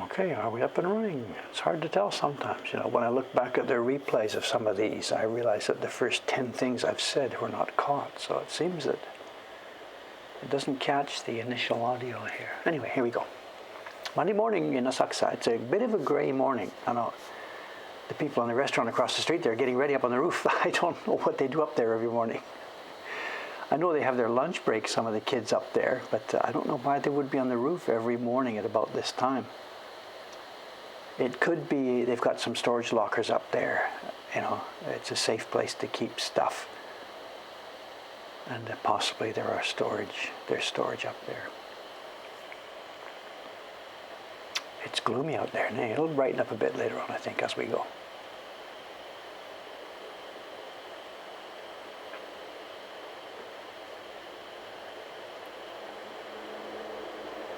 Okay, are we up and running? It's hard to tell sometimes. When I look back at the replays of some of these, I realize that the first 10 things I've said were not caught. So it seems that it doesn't catch the initial audio here. Anyway, here we go. Monday morning in Asakusa. It's a bit of a gray morning. I know the people in the restaurant across the street, they're getting ready up on the roof. I don't know what they do up there every morning. I know they have their lunch break, some of the kids up there, but I don't know why they would be on the roof every morning at about this time. It could be they've got some storage lockers up there. It's a safe place to keep stuff. And possibly there's storage up there. It's gloomy out there. Now, it'll brighten up a bit later on, I think, as we go.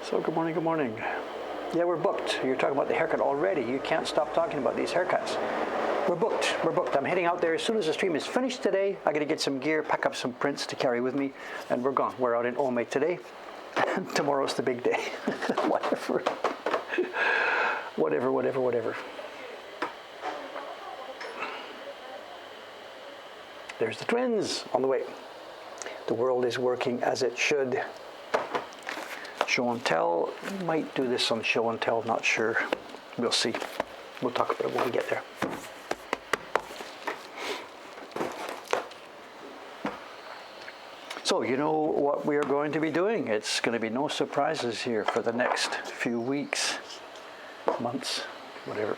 So good morning, good morning. Yeah, we're booked. You're talking about the haircut already. You can't stop talking about these haircuts. We're booked. I'm heading out there as soon as the stream is finished today. I got to get some gear, pack up some prints to carry with me, and we're gone. We're out in Ome today, and tomorrow's the big day. Whatever. There's the twins on the way. The world is working as it should. Show and tell. Might do this on show and tell, not sure. We'll see. We'll talk about it when we get there. So you know what we are going to be doing. It's going to be no surprises here for the next few weeks, months, whatever.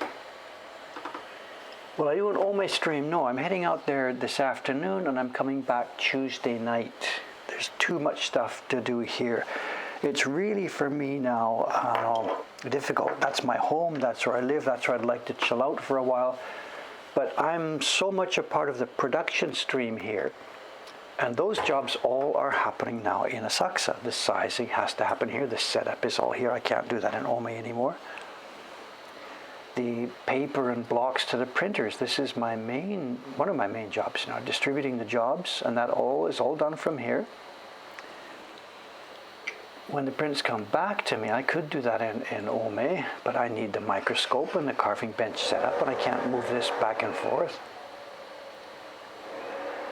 Will I do an Ome stream? No, I'm heading out there this afternoon and I'm coming back Tuesday night. There's too much stuff to do here. It's really, for me now, difficult. That's my home, that's where I live, that's where I'd like to chill out for a while. But I'm so much a part of the production stream here. And those jobs all are happening now in Asakusa. The sizing has to happen here. The setup is all here. I can't do that in Ome anymore. The paper and blocks to the printers. This is one of my main jobs now, distributing the jobs, and that is all done from here. When the prints come back to me, I could do that in Ome, but I need the microscope and the carving bench set up, and I can't move this back and forth.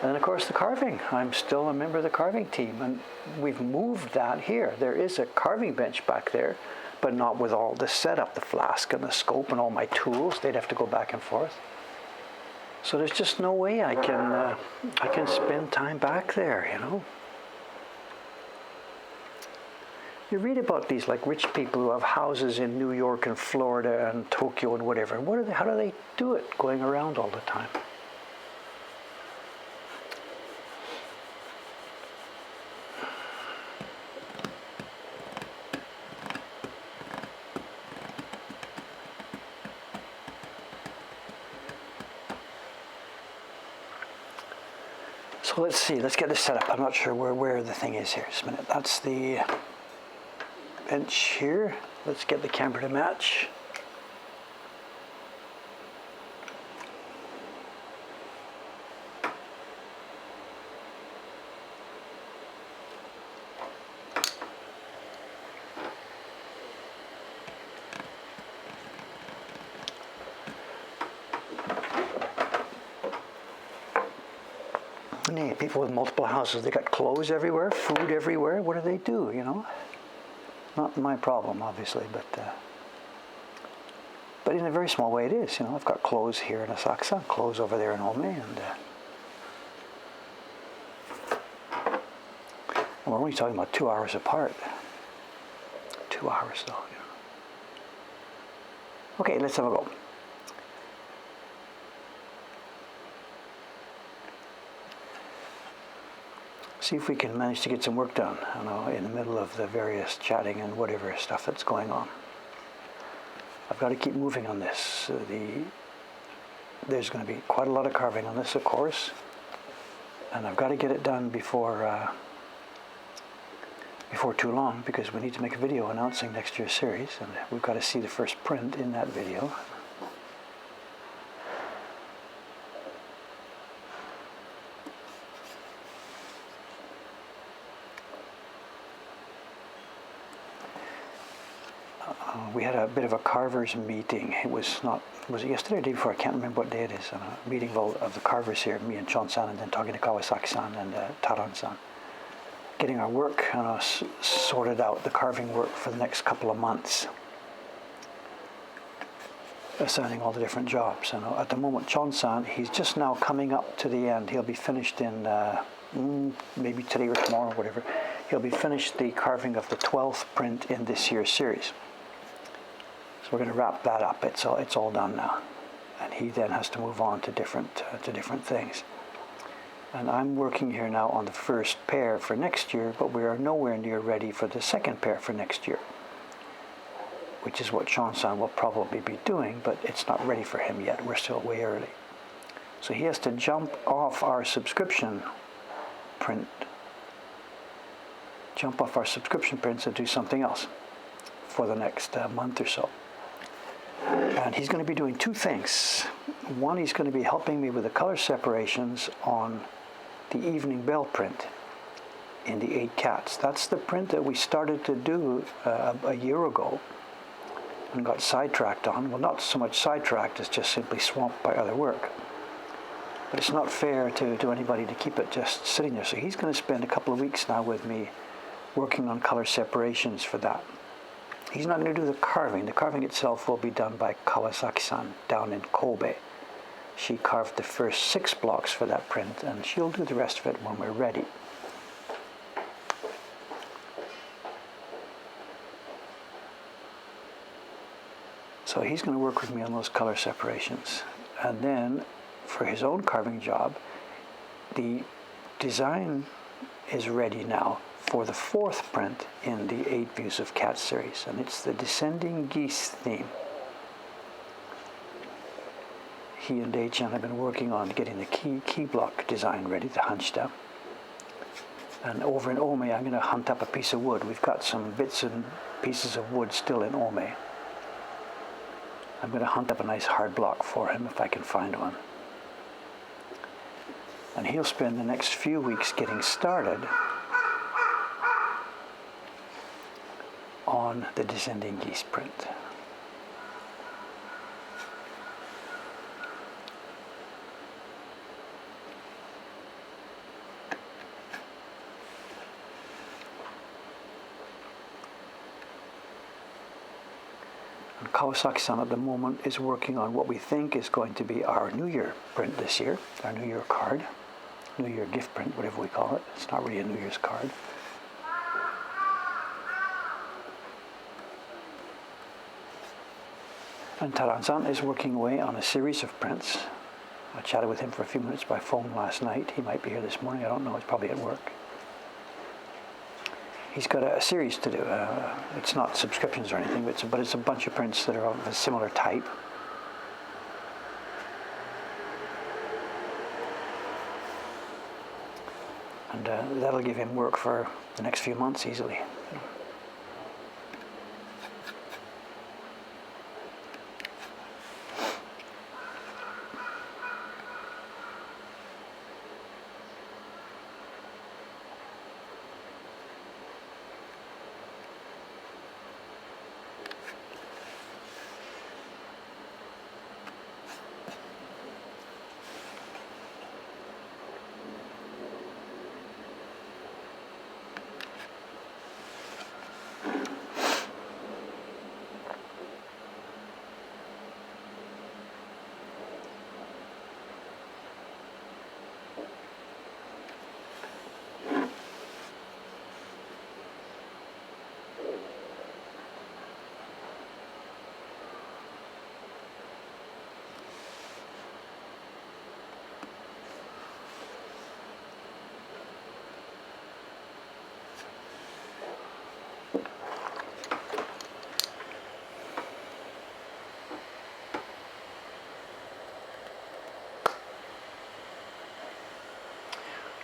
And then, of course, the carving. I'm still a member of the carving team, and we've moved that here. There is a carving bench back there, but not with all the setup, the flask and the scope and all my tools. They'd have to go back and forth. So there's just no way I can spend time back there, You read about these rich people who have houses in New York and Florida and Tokyo and whatever. How do they do it going around all the time? So let's see, let's get this set up. I'm not sure where the thing is here. Just a minute. That's the bench here. Let's get the camera to match. People with multiple houses, they got clothes everywhere, food everywhere. What do they do, Not my problem, obviously, but in a very small way it is. I've got clothes here in Asakusa, clothes over there in Ome, and we're only talking about 2 hours apart. 2 hours, though. Okay, let's have a go. See if we can manage to get some work done, in the middle of the various chatting and whatever stuff that's going on. I've got to keep moving on this. There's going to be quite a lot of carving on this, of course, and I've got to get it done before too long, because we need to make a video announcing next year's series, and we've got to see the first print in that video. We had a bit of a carvers meeting. It was it yesterday or the day before? I can't remember what day it is. A meeting of the carvers here, me and Chon-san, and then talking to Kawasaki-san and Taran-san. Getting our work sorted out, the carving work for the next couple of months. Assigning all the different jobs. At the moment, Chon-san, he's just now coming up to the end. He'll be finished in maybe today or tomorrow, whatever. He'll be finished the carving of the 12th print in this year's series. So we're going to wrap that up. It's all done now, and he then has to move on to different things. And I'm working here now on the first pair for next year, but we are nowhere near ready for the second pair for next year, which is what Chon-san will probably be doing, but it's not ready for him yet. We're still way early. So he has to jump off our subscription prints and do something else for the next month or so. And he's going to be doing two things. One, he's going to be helping me with the color separations on the Evening Bell print in the 8 Cats. That's the print that we started to do a year ago and got sidetracked on. Well, not so much sidetracked as just simply swamped by other work. But it's not fair to anybody to keep it just sitting there. So he's going to spend a couple of weeks now with me working on color separations for that. He's not going to do the carving. The carving itself will be done by Kawasaki-san down in Kobe. She carved the first 6 blocks for that print, and she'll do the rest of it when we're ready. So he's going to work with me on those color separations. And then for his own carving job, the design is ready now for the 4th print in the 8 Views of Cats series, and it's the Descending Geese theme. He and Dei-chan have been working on getting the key block design ready, the Hanshita. And over in Ome, I'm going to hunt up a piece of wood. We've got some bits and pieces of wood still in Ome. I'm going to hunt up a nice hard block for him if I can find one. And he'll spend the next few weeks getting started on the Descending Geese print. And Kawasaki-san at the moment is working on what we think is going to be our New Year print this year, our New Year card, New Year gift print, whatever we call it. It's not really a New Year's card. And Taran-san is working away on a series of prints. I chatted with him for a few minutes by phone last night. He might be here this morning. I don't know. He's probably at work. He's got a series to do. It's not subscriptions or anything, but it's a bunch of prints that are of a similar type. And that'll give him work for the next few months easily.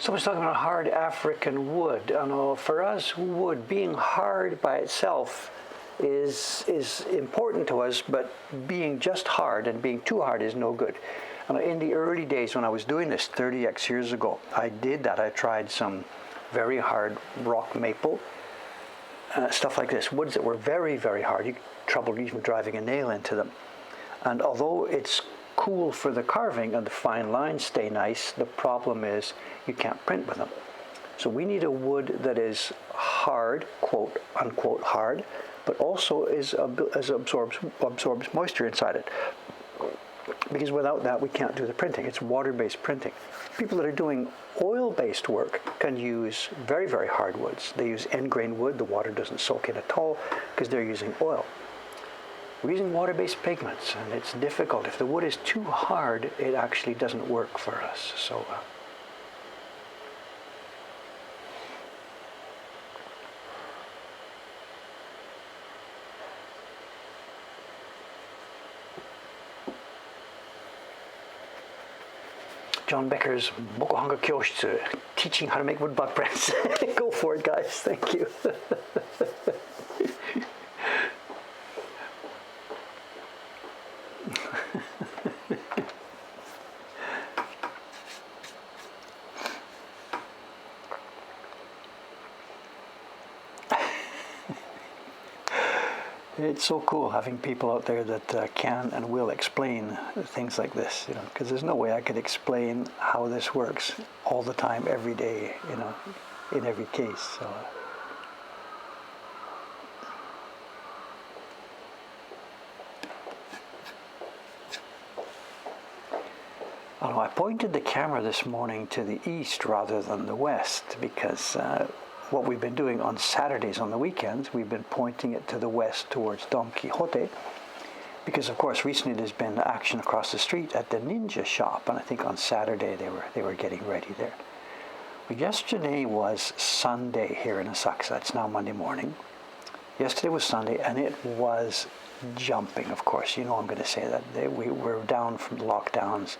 So we're talking about hard African wood. For us, wood being hard by itself is important to us, but being just hard and being too hard is no good. In the early days when I was doing this 30x years ago, I did that. I tried some very hard rock maple, stuff like this, woods that were very, very hard. You had trouble even driving a nail into them. And although it's cool for the carving and the fine lines stay nice, the problem is you can't print with them. So we need a wood that is hard, quote unquote hard, but also absorbs moisture inside it. Because without that, we can't do the printing. It's water-based printing. People that are doing oil-based work can use very, very hard woods. They use end-grain wood. The water doesn't soak in at all because they're using oil. We're using water-based pigments, and it's difficult. If the wood is too hard, it actually doesn't work for us. So. John Becker's Mokuhankan Kyoshitsu, teaching how to make wood bug prints. Go for it, guys. Thank you. It's so cool having people out there that can and will explain things like this, because there's no way I could explain how this works all the time, every day, in every case. So. I pointed the camera this morning to the east rather than the west because what we've been doing on Saturdays on the weekends, we've been pointing it to the west towards Don Quixote because of course recently there's been action across the street at the ninja shop, and I think on Saturday they were getting ready there. Well, yesterday was Sunday here in Asakusa. It's now Monday morning. Yesterday was Sunday and it was jumping, of course. I'm going to say that. We were down from the lockdowns.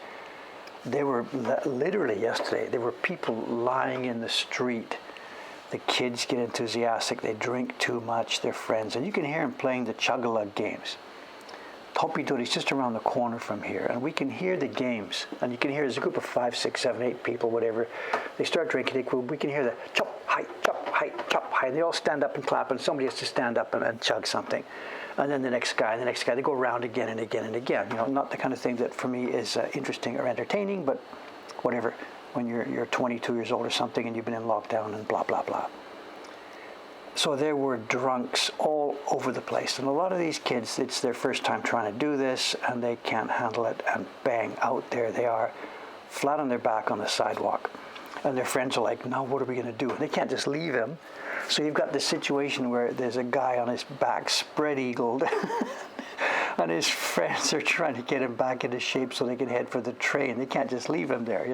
They were literally yesterday, there were people lying in the street. The kids get enthusiastic, they drink too much, they're friends, and you can hear them playing the chug-a-lug games. Topidori's just around the corner from here, and we can hear the games, and you can hear there's a group of 5, 6, 7, 8 people, whatever. They start drinking, we can hear the chop, hi, and they all stand up and clap, and somebody has to stand up and chug something. And then the next guy, they go around again and again and again. Not the kind of thing that for me is interesting or entertaining, but whatever. When you're 22 years old or something and you've been in lockdown and blah, blah, blah. So there were drunks all over the place. And a lot of these kids, it's their first time trying to do this and they can't handle it, and bang, out there they are, flat on their back on the sidewalk. And their friends are like, now what are we going to do? And they can't just leave him. So you've got this situation where there's a guy on his back spread-eagled and his friends are trying to get him back into shape so they can head for the train. They can't just leave him there,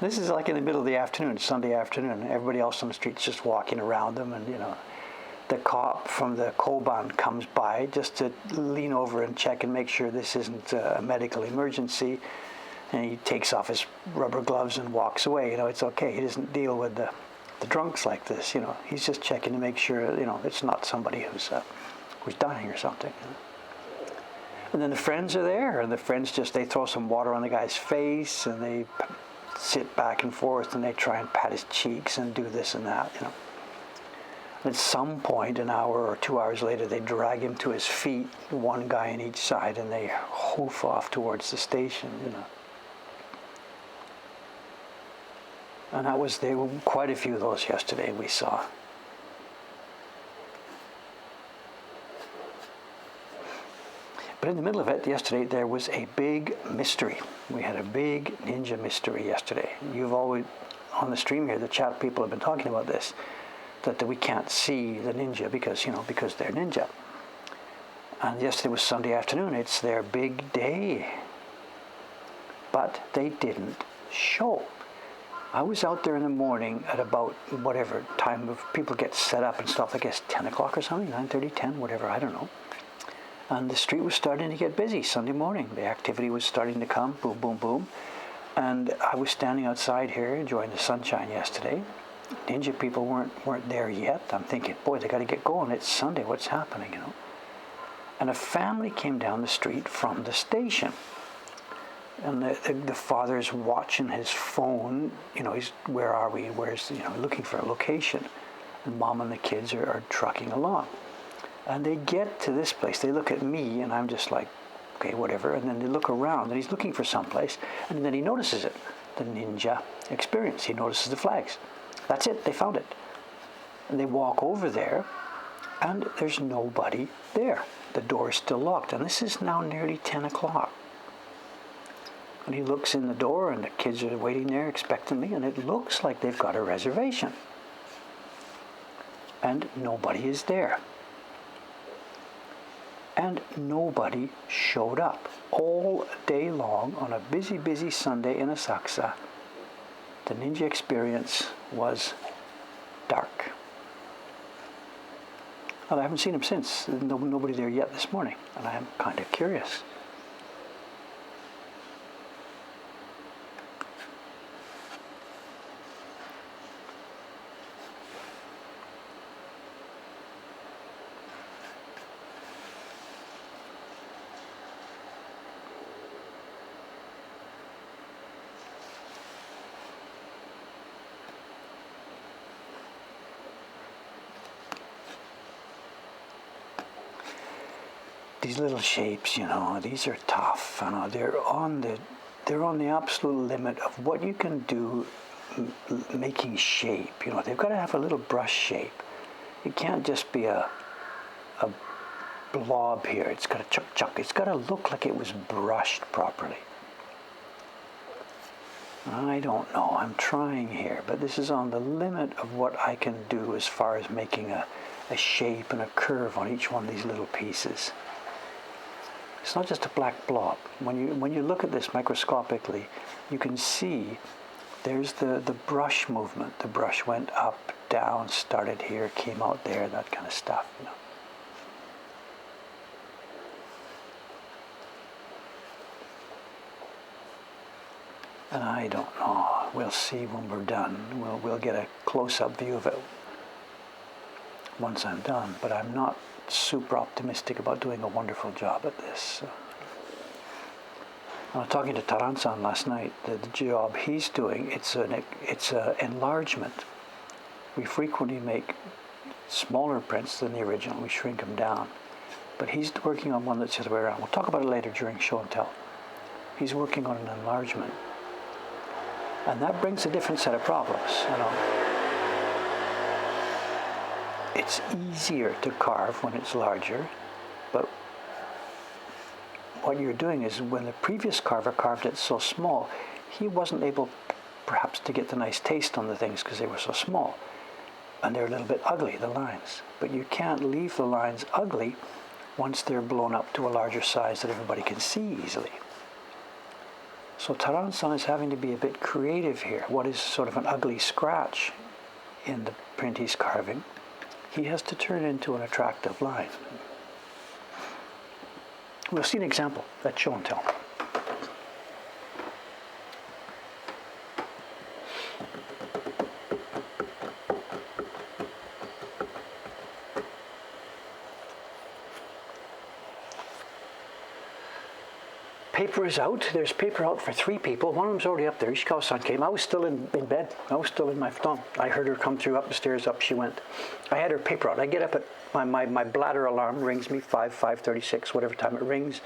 This is like in the middle of the afternoon, Sunday afternoon. Everybody else on the street's just walking around them, and the cop from the Koban comes by just to lean over and check and make sure this isn't a medical emergency. And he takes off his rubber gloves and walks away. It's okay. He doesn't deal with the drunks like this. He's just checking to make sure it's not somebody who's dying or something. And then the friends are there, and the friends they throw some water on the guy's face, and they sit back and forth, and they try and pat his cheeks and do this and that. At some point, an hour or 2 hours later, they drag him to his feet, one guy on each side, and they hoof off towards the station. And there were quite a few of those yesterday we saw. But in the middle of it, yesterday, there was a big mystery. We had a big ninja mystery yesterday. You've always, on the stream here, the chat people have been talking about this, that we can't see the ninja because they're ninja. And yesterday was Sunday afternoon. It's their big day. But they didn't show. I was out there in the morning at about whatever time of people get set up and stuff, I guess 10 o'clock or something, 9:30, 10, whatever, I don't know. And the street was starting to get busy Sunday morning. The activity was starting to come, boom, boom, boom. And I was standing outside here enjoying the sunshine yesterday. Ninja people weren't there yet. I'm thinking, boy, they got to get going. It's Sunday. What's happening, And a family came down the street from the station. And the father's watching his phone. He's, where are we? Looking for a location. And Mom and the kids are trucking along. And they get to this place. They look at me, and I'm just like, okay, whatever. And then they look around, and he's looking for someplace. And then he notices it, the ninja experience. He notices the flags. That's it. They found it. And they walk over there, and there's nobody there. The door is still locked. And this is now nearly 10 o'clock. And he looks in the door, and the kids are waiting there expectantly, and it looks like they've got a reservation. And nobody is there. And nobody showed up. All day long, on a busy, busy Sunday in Asakusa, the ninja experience was dark. And I haven't seen him since. Nobody there yet this morning. And I am kind of curious. These little shapes, these are tough. They're on the absolute limit of what you can do making shape. They've got to have a little brush shape. It can't just be a blob here. It's got to chuck. It's got to look like it was brushed properly. I don't know. I'm trying here, but this is on the limit of what I can do as far as making a shape and a curve on each one of these little pieces. It's not just a black blob. When you look at this microscopically, you can see there's the brush movement. The brush went up, down, started here, came out there, that kind of stuff. And I don't know. We'll see when we're done. We'll get a close-up view of it once I'm done. But I'm not super optimistic about doing a wonderful job at this. I was talking to Taran-san last night. The job he's doing, it's an enlargement. We frequently make smaller prints than the original. We shrink them down. But he's working on one that's the other way around. We'll talk about it later during show and tell. He's working on an enlargement. And that brings a different set of problems, It's easier to carve when it's larger, but what you're doing is when the previous carver carved it so small, he wasn't able perhaps to get the nice taste on the things because they were so small. And they're a little bit ugly, the lines. But you can't leave the lines ugly once they're blown up to a larger size that everybody can see easily. So Taran-san is having to be a bit creative here. What is sort of an ugly scratch in the print he's carving, he has to turn into an attractive line. We'll see an example at show and tell. Paper is out. There's paper out for 3 people. One of them's already up there. Ishikawa-san came. I was still in bed. I was still in my futon. I heard her come through up the stairs. Up she went. I had her paper out. I get up at my bladder alarm rings me 5:36, whatever time it rings.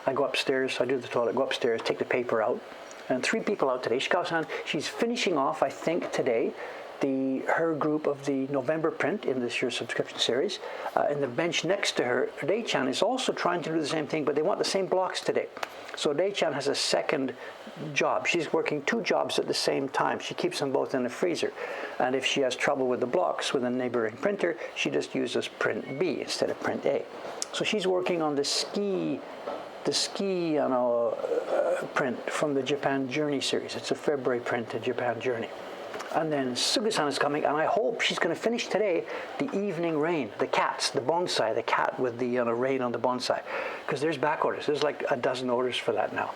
I go upstairs. I do the toilet. Go upstairs. Take the paper out. And 3 people out today. Ishikawa-san, she's finishing off, I think, today, her group of the November print in this year's subscription series. And the bench next to her, Rei-chan, is also trying to do the same thing, but they want the same blocks today. So Rei-chan has a second job. She's working 2 jobs at the same time. She keeps them both in the freezer. And if she has trouble with the blocks with a neighboring printer, she just uses print B instead of print A. So she's working on the ski print from the Japan Journey series. It's a February print to Japan Journey. And then Sugu-san is coming, and I hope she's going to finish today the Evening Rain, the cats, the bonsai, the cat with the rain on the bonsai. Because there's back orders. There's like a dozen orders for that now.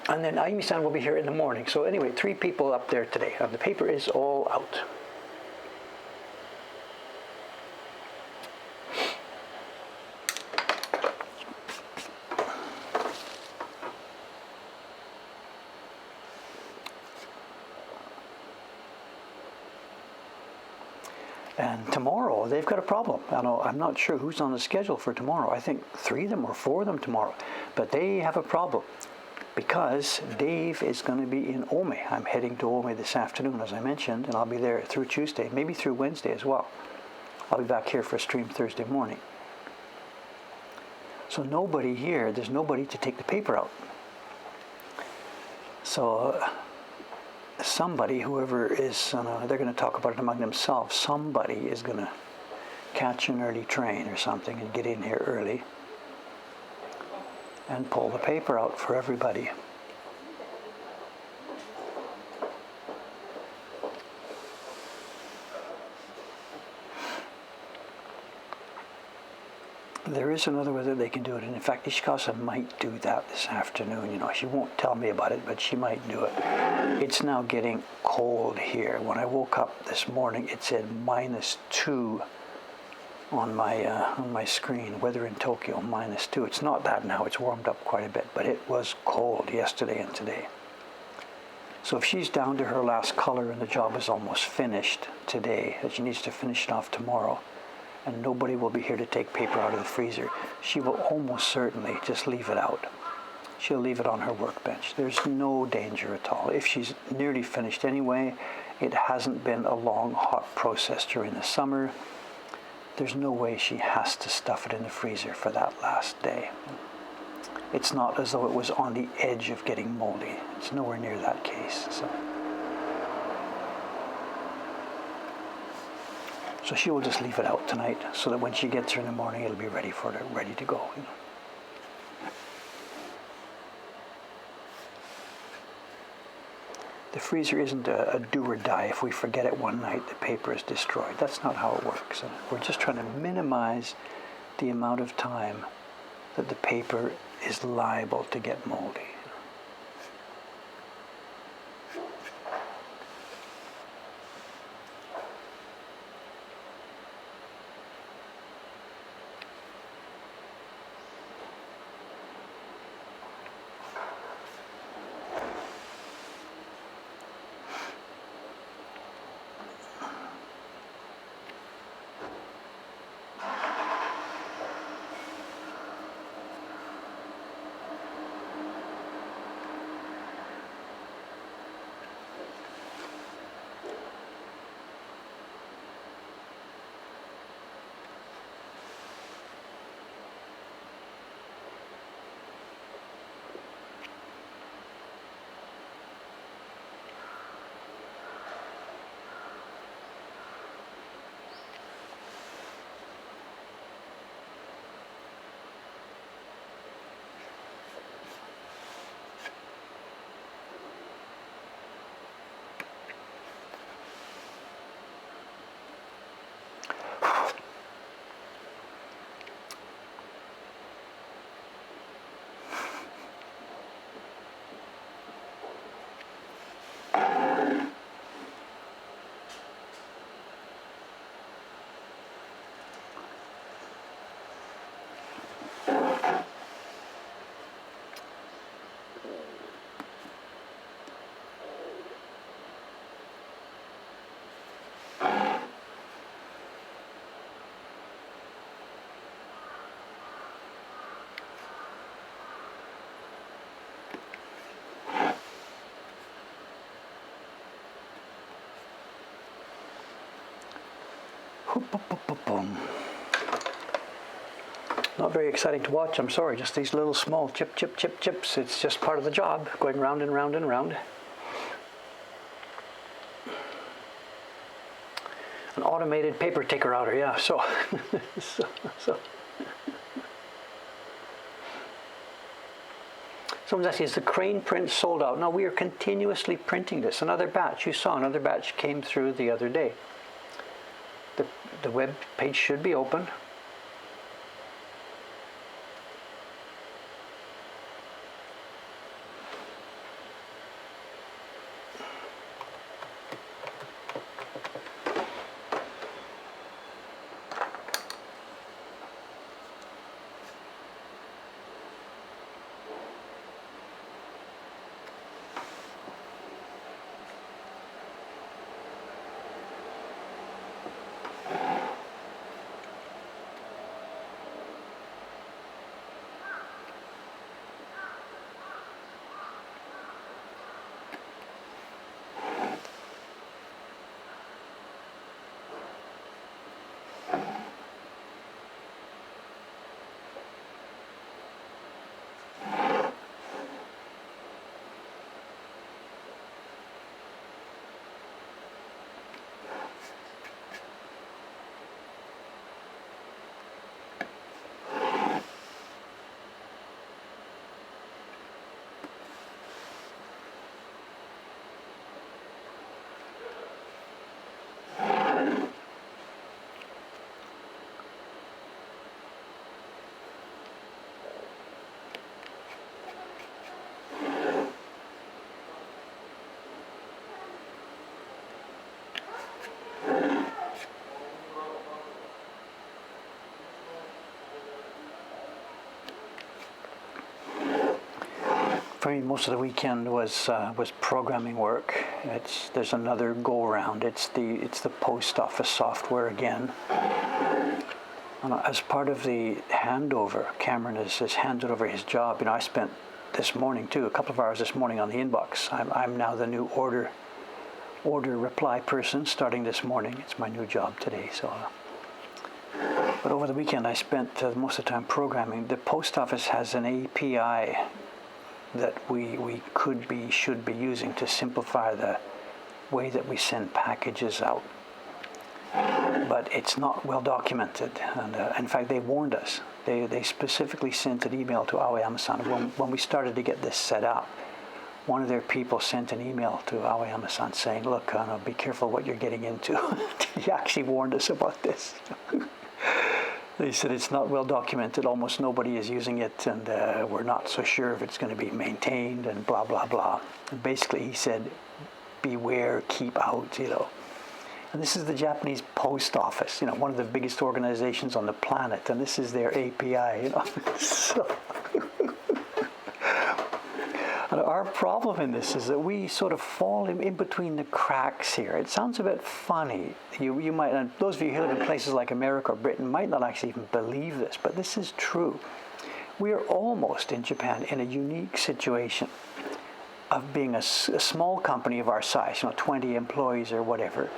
And then Ayumi-san will be here in the morning. So anyway, 3 people up there today, and the paper is all out. And tomorrow, they've got a problem. I'm not sure who's on the schedule for tomorrow. I think 3 of them or 4 of them tomorrow. But they have a problem because Dave is going to be in Ome. I'm heading to Ome this afternoon, as I mentioned, and I'll be there through Tuesday, maybe through Wednesday as well. I'll be back here for a stream Thursday morning. So nobody here, there's nobody to take the paper out. So somebody, whoever is, they're going to talk about it among themselves. Somebody is going to catch an early train or something and get in here early and pull the paper out for everybody. There is another way that they can do it, and in fact, Ishikawa might do that this afternoon. She won't tell me about it, but she might do it. It's now getting cold here. When I woke up this morning, it said -2 on my screen. Weather in Tokyo, -2. It's not that now. It's warmed up quite a bit, but it was cold yesterday and today. So if she's down to her last color and the job is almost finished today, that she needs to finish it off tomorrow, and nobody will be here to take paper out of the freezer, she will almost certainly just leave it out. She'll leave it on her workbench. There's no danger at all. If she's nearly finished anyway, it hasn't been a long, hot process during the summer. There's no way she has to stuff it in the freezer for that last day. It's not as though it was on the edge of getting moldy. It's nowhere near that case. So she will just leave it out tonight so that when she gets here in the morning, it'll be ready for her, ready to go. The freezer isn't a do or die. If we forget it one night, the paper is destroyed. That's not how it works. We're just trying to minimize the amount of time that the paper is liable to get moldy. Not very exciting to watch, I'm sorry, just these little small chip, chip, chip, chips. It's just part of the job, going round and round and round. An automated paper taker outer, yeah, so. Someone's asking, is the crane print sold out? No, we are continuously printing this. Another batch, you saw another batch came through the other day. The web page should be open. most of the weekend was programming work. There's another go around. It's the post office software again. And as part of the handover, Cameron has handed over his job. I spent this morning too, a couple of hours this morning on the inbox. I'm now the new order reply person starting this morning. It's my new job today. So, but over the weekend I spent most of the time programming. The post office has an API that we should be using to simplify the way that we send packages out. But it's not well documented, and in fact they warned us. They specifically sent an email to Amazon when we started to get this set up. One of their people sent an email to Amazon saying, "Look, be careful what you're getting into." He actually warned us about this. They said it's not well documented, almost nobody is using it, and we're not so sure if it's going to be maintained, and blah, blah, blah. And basically he said, beware, keep out, And this is the Japanese post office, one of the biggest organizations on the planet, and this is their API, So, and our problem in this is that we sort of fall in between the cracks here. It sounds a bit funny. You might, and those of you who live in places like America or Britain might not actually even believe this, but this is true. We are almost in Japan in a unique situation of being a small company of our size, 20 employees or whatever,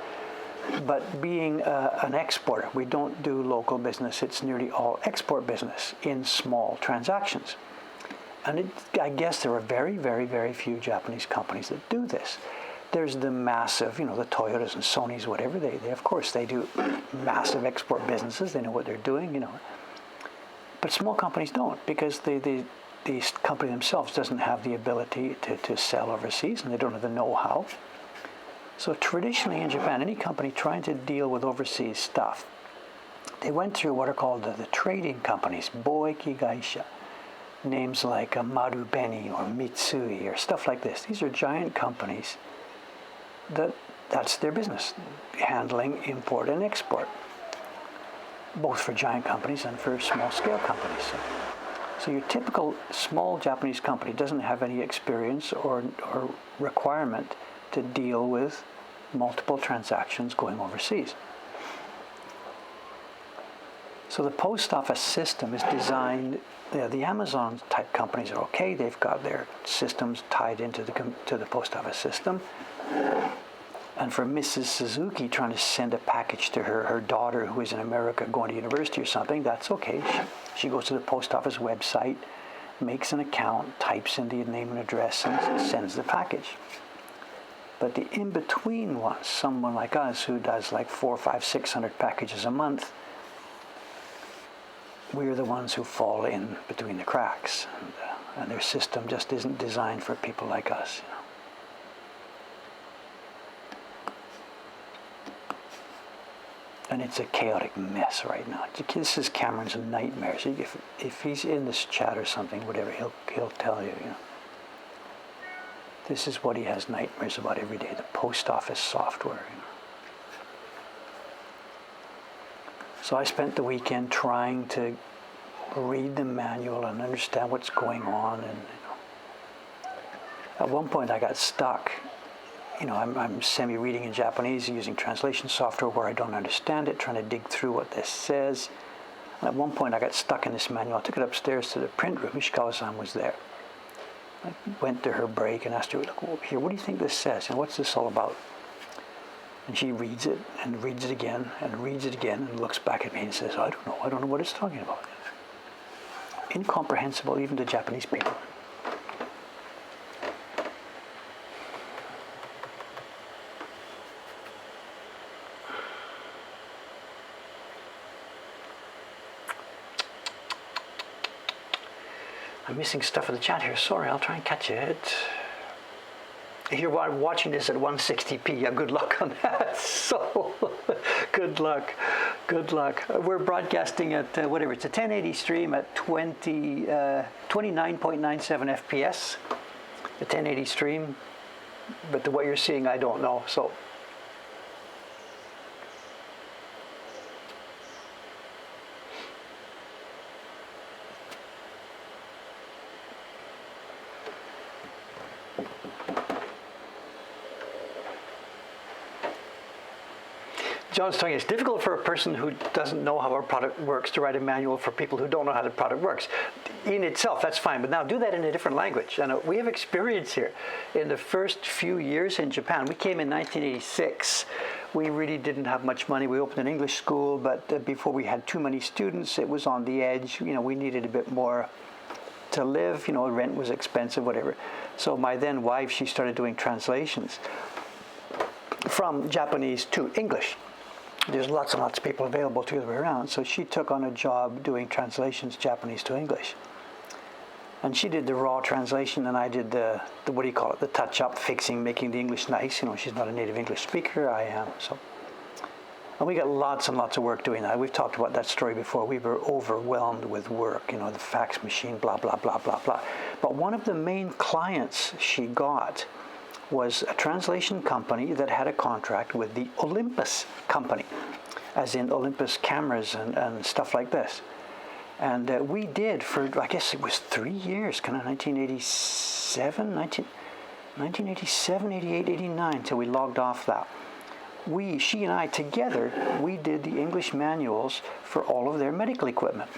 but being an exporter. We don't do local business. It's nearly all export business in small transactions. And I guess there are very, very, very few Japanese companies that do this. There's the massive, the Toyotas and Sonys, whatever. They of course, they do massive export businesses. They know what they're doing, But small companies don't, because the company themselves doesn't have the ability to sell overseas, and they don't have the know-how. So traditionally in Japan, any company trying to deal with overseas stuff, they went through what are called the trading companies, Boeki Gaisha. Names like Marubeni or Mitsui or stuff like this. These are giant companies that's their business, handling import and export, both for giant companies and for small-scale companies. So your typical small Japanese company doesn't have any experience or requirement to deal with multiple transactions going overseas. So the post office system is designed. The Amazon type companies are okay. They've got their systems tied into the post office system. And for Mrs. Suzuki trying to send a package to her daughter who is in America going to university or something, that's okay. She goes to the post office website, makes an account, types in the name and address, and sends the package. But the in-between ones, someone like us who does like 400, 500, 600 packages a month, we're the ones who fall in between the cracks, and their system just isn't designed for people like us. And it's a chaotic mess right now. This is Cameron's nightmare. So if he's in this chat or something, whatever, he'll tell you. This is what he has nightmares about every day: the post office software. So I spent the weekend trying to read the manual and understand what's going on. And at one point I got stuck. I'm semi-reading in Japanese using translation software where I don't understand it, trying to dig through what this says. And at one point I got stuck in this manual. I took it upstairs to the print room. Ishikawa-san was there. I went to her break and asked her, "Look over here, what do you think this says? And what's this all about?" And she reads it and reads it again and reads it again and looks back at me and says, I don't know what it's talking about. Incomprehensible even to Japanese people. I'm missing stuff in the chat here. Sorry, I'll try and catch it. If you're watching this at 160p, yeah, good luck on that. So, good luck. Good luck. We're broadcasting at, whatever, it's a 1080 stream at 29.97 FPS. The 1080 stream. But what you're seeing, I don't know. So, John's telling you it's difficult for a person who doesn't know how a product works to write a manual for people who don't know how the product works. In itself, that's fine, but now do that in a different language. And we have experience here. In the first few years in Japan, we came in 1986. We really didn't have much money. We opened an English school, but before we had too many students, it was on the edge. We needed a bit more to live. Rent was expensive, whatever. So my then wife, she started doing translations from Japanese to English. There's lots and lots of people available to the way around. So she took on a job doing translations, Japanese to English. And she did the raw translation, and I did the what do you call it, the touch-up, fixing, making the English nice. She's not a native English speaker, I am. So, and we got lots and lots of work doing that. We've talked about that story before. We were overwhelmed with work, the fax machine, blah, blah, blah, blah, blah. But one of the main clients she got was a translation company that had a contract with the Olympus company, as in Olympus cameras and stuff like this. And we did for, I guess it was 3 years, kind of 1987, 88, 89, till we logged off that. She and I together, we did the English manuals for all of their medical equipment.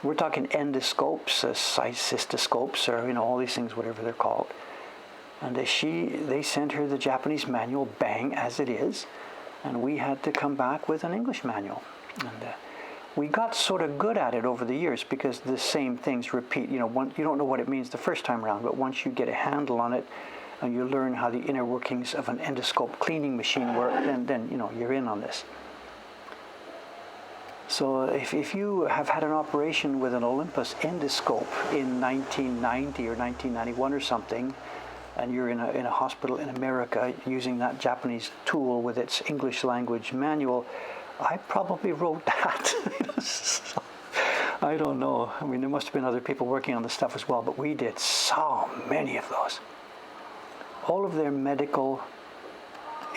We're talking endoscopes, cystoscopes, or all these things, whatever they're called. And they sent her the Japanese manual, bang, as it is, and we had to come back with an English manual. And we got sort of good at it over the years because the same things repeat. You don't know what it means the first time around, but once you get a handle on it and you learn how the inner workings of an endoscope cleaning machine work, then you're in on this. So if you have had an operation with an Olympus endoscope in 1990 or 1991 or something, and you're in a hospital in America using that Japanese tool with its English language manual, I probably wrote that. So, I don't know. I mean, there must have been other people working on the stuff as well, but we did so many of those. All of their medical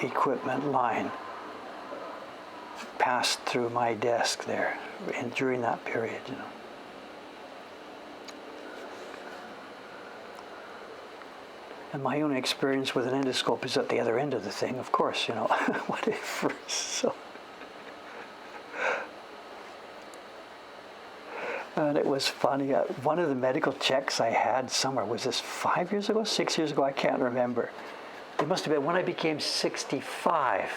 equipment line passed through my desk there during that period, And my own experience with an endoscope is at the other end of the thing, of course, whatever. So, and it was funny. One of the medical checks I had somewhere, was this 5 years ago, 6 years ago? I can't remember. It must have been when I became 65.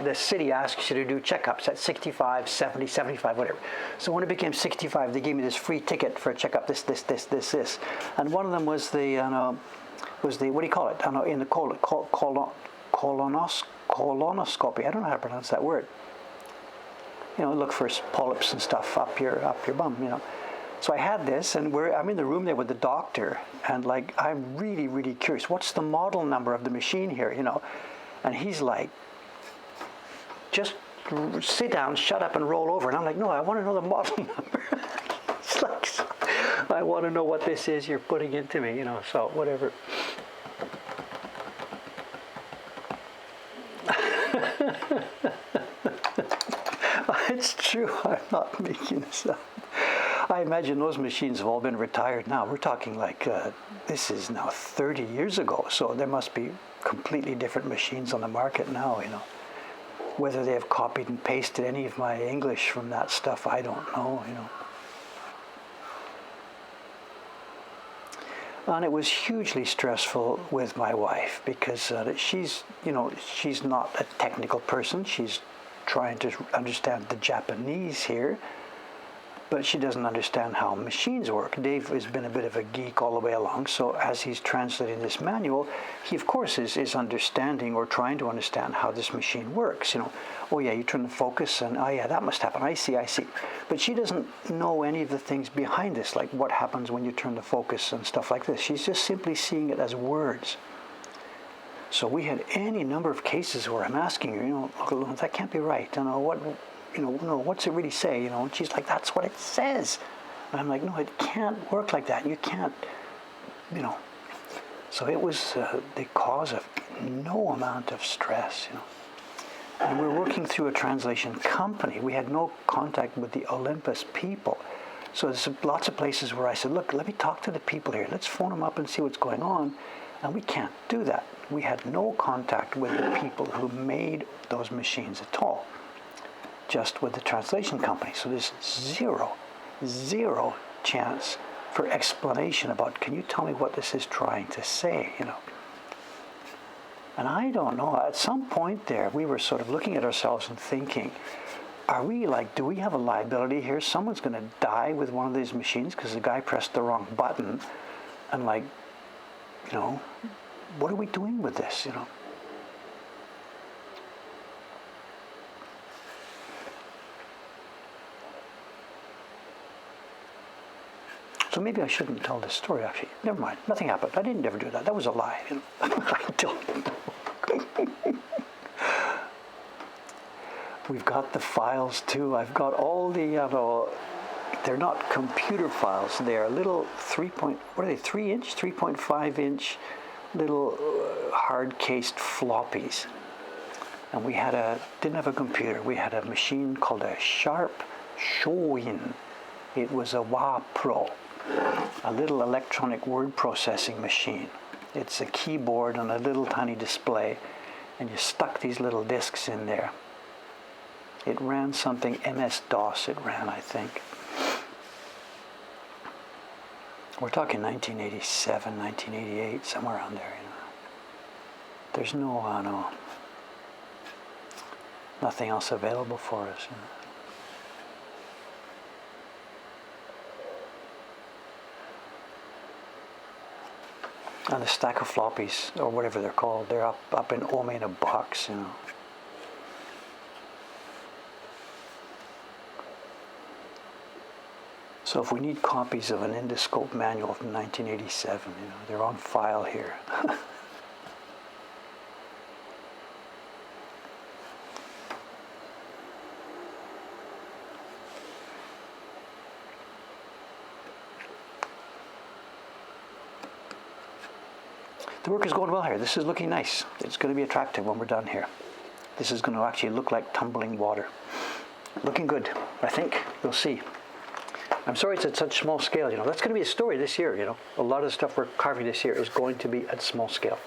The city asks you to do checkups at 65, 70, 75, whatever. So when I became 65, they gave me this free ticket for a checkup, this. And one of them was the what do you call it? In the colonoscopy. I don't know how to pronounce that word. Look for polyps and stuff up your bum. So I had this, and I'm in the room there with the doctor, and I'm really, really curious. What's the model number of the machine here? And he's like, just sit down, shut up, and roll over. And I'm like, no, I want to know the model number. It's like, I want to know what this is you're putting into me. So whatever. It's true. I'm not making this up. I imagine those machines have all been retired now. We're talking this is now 30 years ago, so there must be completely different machines on the market now, Whether they have copied and pasted any of my English from that stuff, I don't know, And it was hugely stressful with my wife because she's not a technical person. She's trying to understand the Japanese here, but she doesn't understand how machines work. Dave has been a bit of a geek all the way along, so as he's translating this manual, he of course is understanding or trying to understand how this machine works. Oh yeah, you turn the focus and oh yeah, that must happen. I see. But she doesn't know any of the things behind this, like what happens when you turn the focus and stuff like this. She's just simply seeing it as words. So we had any number of cases where I'm asking her, that can't be right. What's it really say? And she's like, that's what it says. And I'm like, no, it can't work like that. You can't, So it was the cause of no amount of stress, And we're working through a translation company. We had no contact with the Olympus people. So there's lots of places where I said, look, let me talk to the people here. Let's phone them up and see what's going on. And we can't do that. We had no contact with the people who made those machines at all. just with the translation company. So there's zero chance for explanation about, can you tell me what this is trying to say, And I don't know, at some point there, we were sort of looking at ourselves and thinking, do we have a liability here? Someone's going to die with one of these machines because the guy pressed the wrong button. And what are we doing with this, So maybe I shouldn't tell this story, actually. Never mind. Nothing happened. I didn't ever do that. That was a lie. I don't know. We've got the files, too. I've got all the, they're not computer files. They're little 3-inch, 3.5-inch little hard-cased floppies. And we didn't have a computer. We had a machine called a Sharp Shoin. It was a Wa Pro, a little electronic word processing machine. It's a keyboard on a little tiny display, and you stuck these little discs in there. It ran something, MS-DOS it ran, I think. We're talking 1987, 1988, somewhere around there, There's nothing else available for us, And the stack of floppies, or whatever they're called, they're up in Ome in a box, So if we need copies of an endoscope manual from 1987, they're on file here. The work is going well here. This is looking nice. It's going to be attractive when we're done here. This is going to actually look like tumbling water. Looking good, I think. You'll see. I'm sorry it's at such small scale, That's going to be a story this year, A lot of the stuff we're carving this year is going to be at small scale.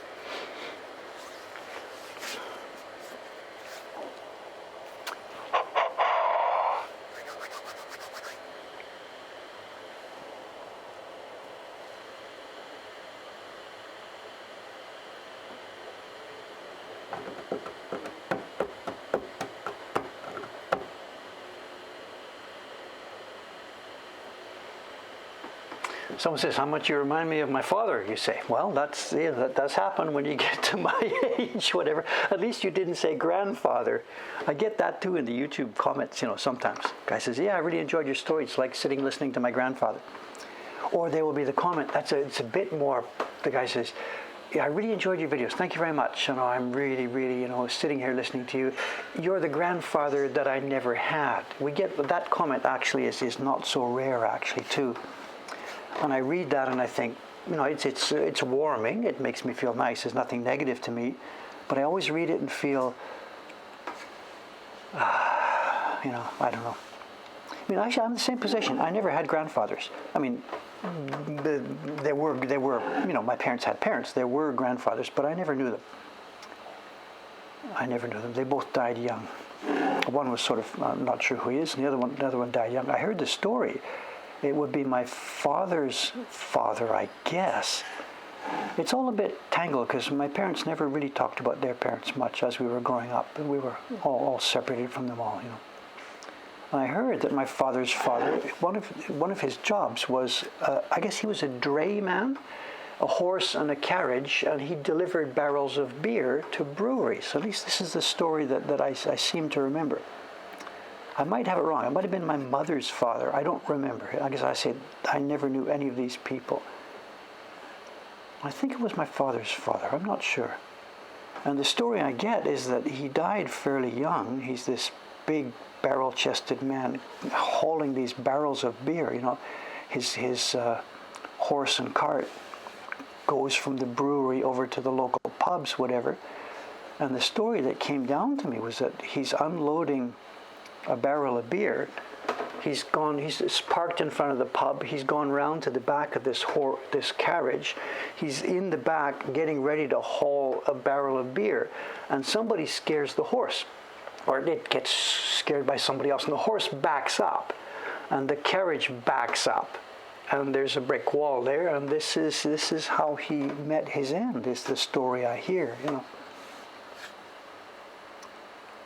Someone says, how much you remind me of my father, you say. Well, that does happen when you get to my age, whatever. At least you didn't say grandfather. I get that too in the YouTube comments, sometimes. Guy says, yeah, I really enjoyed your story. It's like sitting listening to my grandfather. Or there will be the comment, it's a bit more, the guy says, yeah, I really enjoyed your videos. Thank you very much. I'm really, really, sitting here listening to you. You're the grandfather that I never had. We get that comment actually is not so rare actually too. And I read that and I think, it's warming. It makes me feel nice. There's nothing negative to me. But I always read it and feel, I don't know. Actually, I'm in the same position. I never had grandfathers. There were, my parents had parents. There were grandfathers, but I never knew them. They both died young. One was sort of, I'm not sure who he is, and the other one died young. I heard the story. It would be my father's father, I guess. It's all a bit tangled because my parents never really talked about their parents much as we were growing up. And we were all separated from them all, And I heard that my father's father, one of his jobs was, I guess he was a drayman, a horse and a carriage, and he delivered barrels of beer to breweries. At least this is the story that I seem to remember. I might have it wrong. It might have been my mother's father. I don't remember. I guess I said I never knew any of these people. I think it was my father's father. I'm not sure. And the story I get is that he died fairly young. He's this big barrel-chested man hauling these barrels of beer. His horse and cart goes from the brewery over to the local pubs, whatever. And the story that came down to me was that he's unloading a barrel of beer. He's parked in front of the pub. He's gone round to the back of this carriage. He's in the back getting ready to haul a barrel of beer. And somebody scares the horse. or it gets scared by somebody else, and the horse backs up, and the carriage backs up, and there's a brick wall there, and this is how he met his end. Is the story I hear,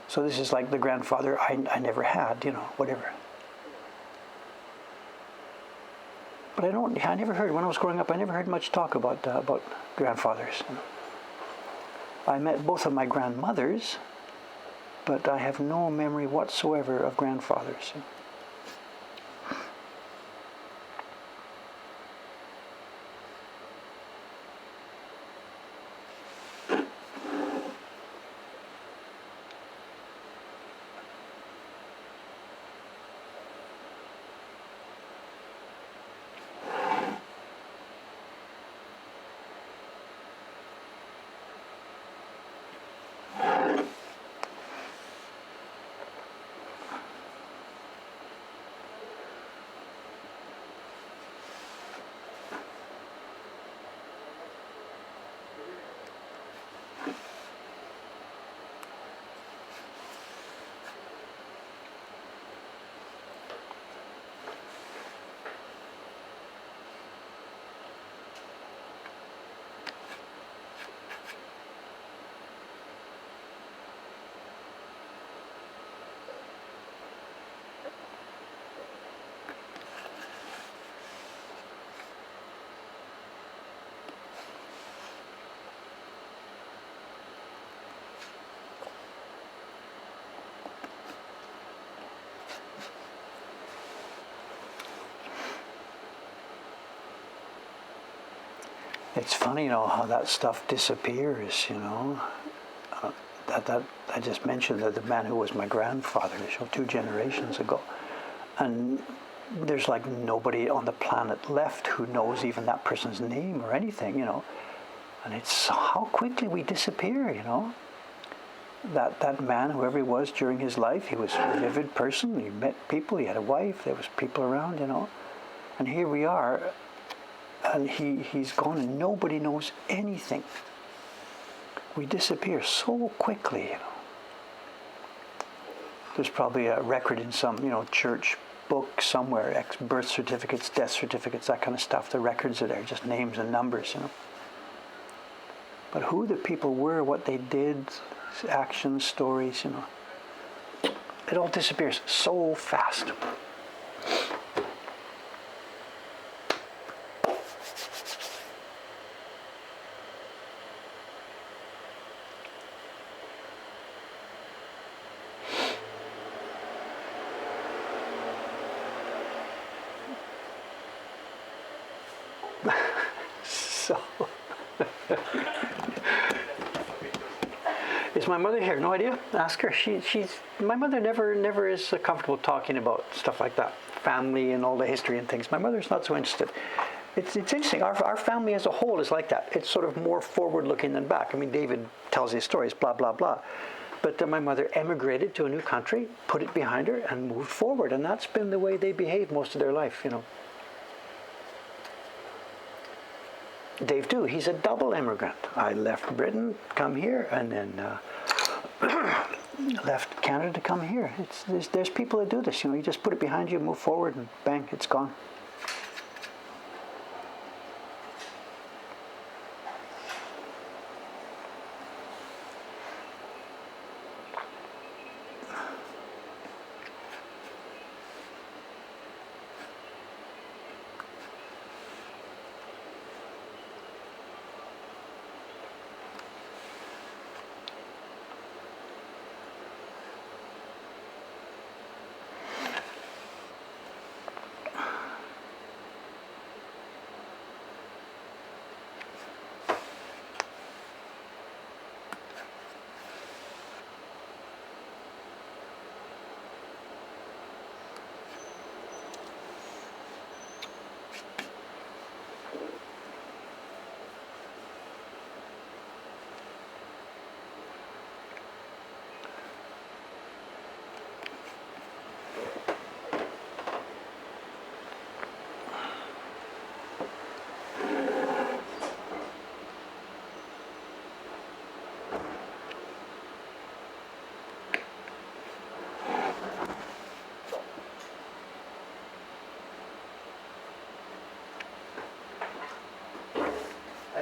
So this is like the grandfather I never had, whatever. But I never heard, when I was growing up, I never heard much talk about grandfathers. I met both of my grandmothers, but I have no memory whatsoever of grandfathers. It's funny, how that stuff disappears, that I just mentioned that the man who was my grandfather, 2 generations ago, and there's like nobody on the planet left who knows even that person's name or anything, and it's how quickly we disappear, That man, whoever he was during his life, he was a vivid person. He met people. He had a wife. There was people around, and here we are. And he's gone and nobody knows anything. We disappear so quickly, There's probably a record in some, church book somewhere, birth certificates, death certificates, that kind of stuff. The records are there, just names and numbers, But who the people were, what they did, actions, stories, it all disappears so fast. Is my mother here? No idea. Ask her. My mother never is comfortable talking about stuff like that, family and all the history and things. My mother's not so interested. It's interesting. Our family as a whole is like that. It's sort of more forward-looking than back. I mean, David tells his stories, blah blah blah. But my mother emigrated to a new country, put it behind her, and moved forward. And that's been the way they behaved most of their life, Dave too, he's a double immigrant. I left Britain, come here, and then left Canada to come here. There's people that do this, you just put it behind you, move forward, and bang, it's gone.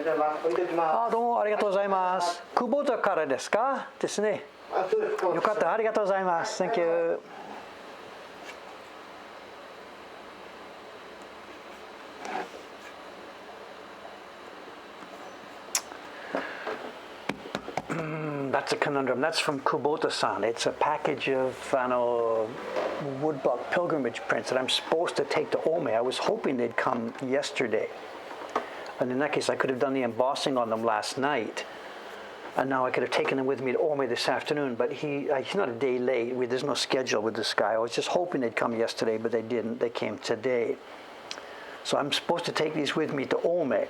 ざいます。置いておきます。どうもありがとうございます。久保田からですか？ですね。そうです。よかった。ありがとうございます。Thank you. That's a conundrum. That's from Kubota-san. It's a package of woodblock pilgrimage prints that I'm supposed to take to Ome. I was hoping they'd come yesterday. And in that case, I could have done the embossing on them last night. And now I could have taken them with me to Ome this afternoon. But he's not a day late. There's no schedule with this guy. I was just hoping they'd come yesterday, but they didn't. They came today. So I'm supposed to take these with me to Ome.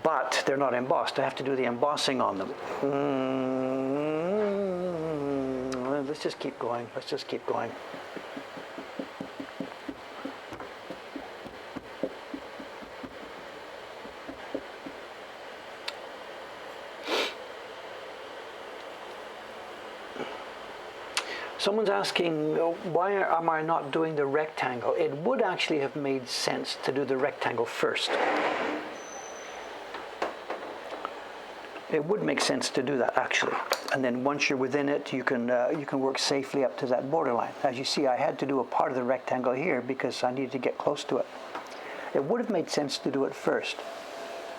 But they're not embossed. I have to do the embossing on them. Let's just keep going. Someone's asking, why am I not doing the rectangle? It would actually have made sense to do the rectangle first. It would make sense to do that, actually. And then once you're within it, you can work safely up to that borderline. As you see, I had to do a part of the rectangle here because I needed to get close to it. It would have made sense to do it first.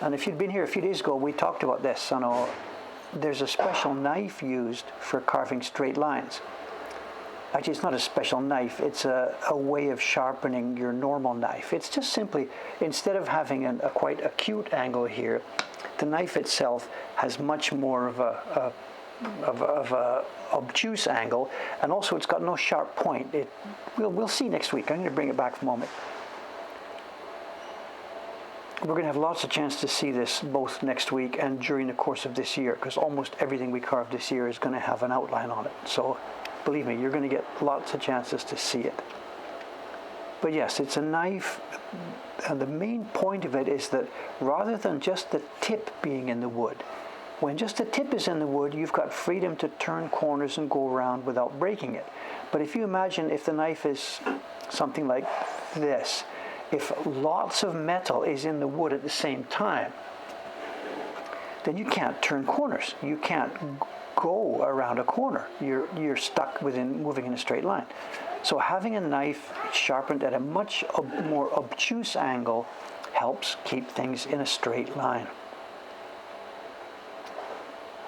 And if you'd been here a few days ago, we talked about this. There's a special knife used for carving straight lines. Actually, it's not a special knife. It's a way of sharpening your normal knife. It's just simply, instead of having a quite acute angle here, the knife itself has much more of a obtuse angle, and also it's got no sharp point. We'll see next week. I'm going to bring it back for a moment. We're going to have lots of chance to see this both next week and during the course of this year, because almost everything we carve this year is going to have an outline on it. So believe me, you're going to get lots of chances to see it. But yes, it's a knife, and the main point of it is that rather than just the tip being in the wood, when just the tip is in the wood, you've got freedom to turn corners and go around without breaking it. But if you imagine if the knife is something like this, if lots of metal is in the wood at the same time, then you can't turn corners. You can't go around a corner. You're stuck moving in a straight line. So having a knife sharpened at a much more obtuse angle helps keep things in a straight line.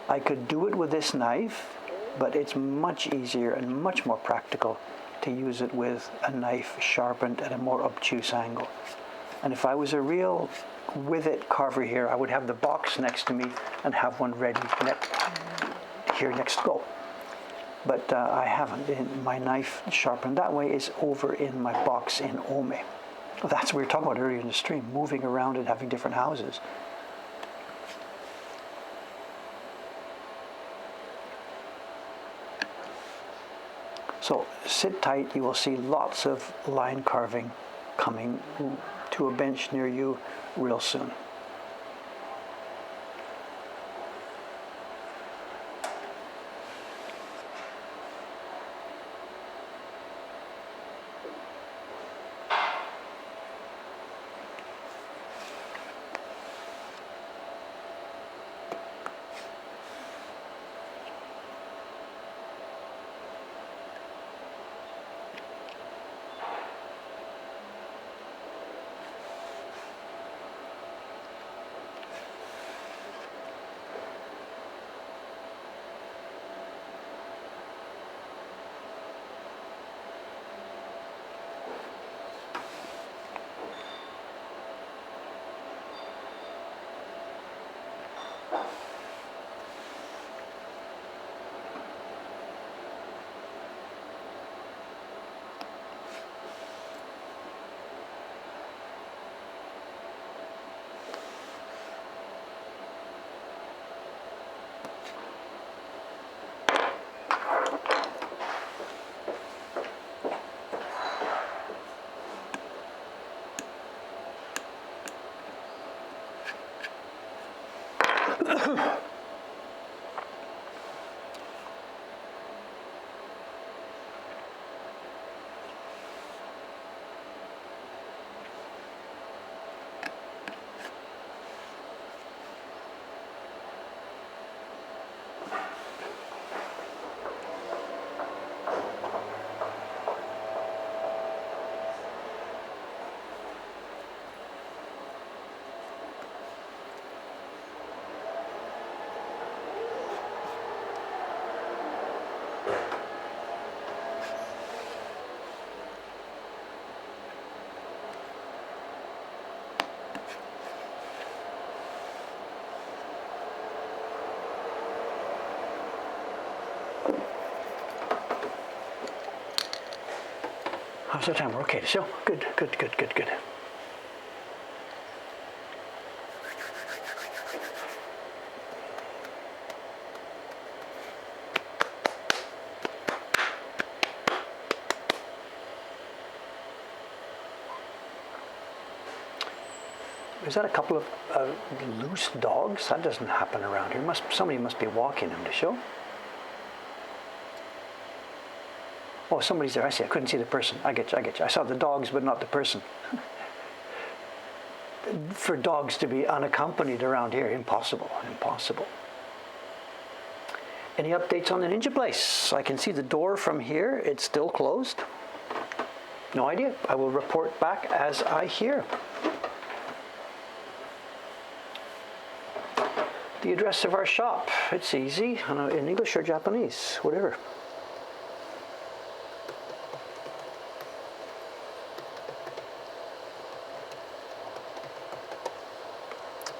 I could do it with this knife, but it's much easier and much more practical to use it with a knife sharpened at a more obtuse angle. And if I was a real with-it carver here, I would have the box next to me and have one ready here next to go. But I haven't. My knife sharpened that way is over in my box in Ome. That's what we were talking about earlier in the stream, moving around and having different houses. So sit tight. You will see lots of line carving coming to a bench near you real soon. How's the time? We're okay to show. Good, good, good, good, good. Is that a couple of loose dogs? That doesn't happen around here. Somebody must be walking them to show. Oh, somebody's there. I see. I couldn't see the person. I get you. I get you. I saw the dogs, but not the person. For dogs to be unaccompanied around here, impossible. Impossible. Any updates on the ninja place? I can see the door from here. It's still closed. No idea. I will report back as I hear. The address of our shop. It's easy. In English or Japanese, whatever.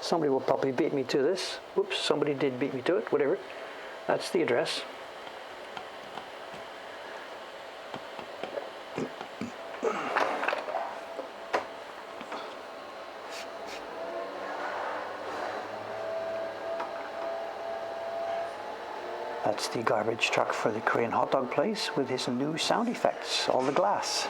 Somebody will probably beat me to this. Whoops, somebody did beat me to it. Whatever. That's the address. That's the garbage truck for the Korean hot dog place with his new sound effects, all the glass.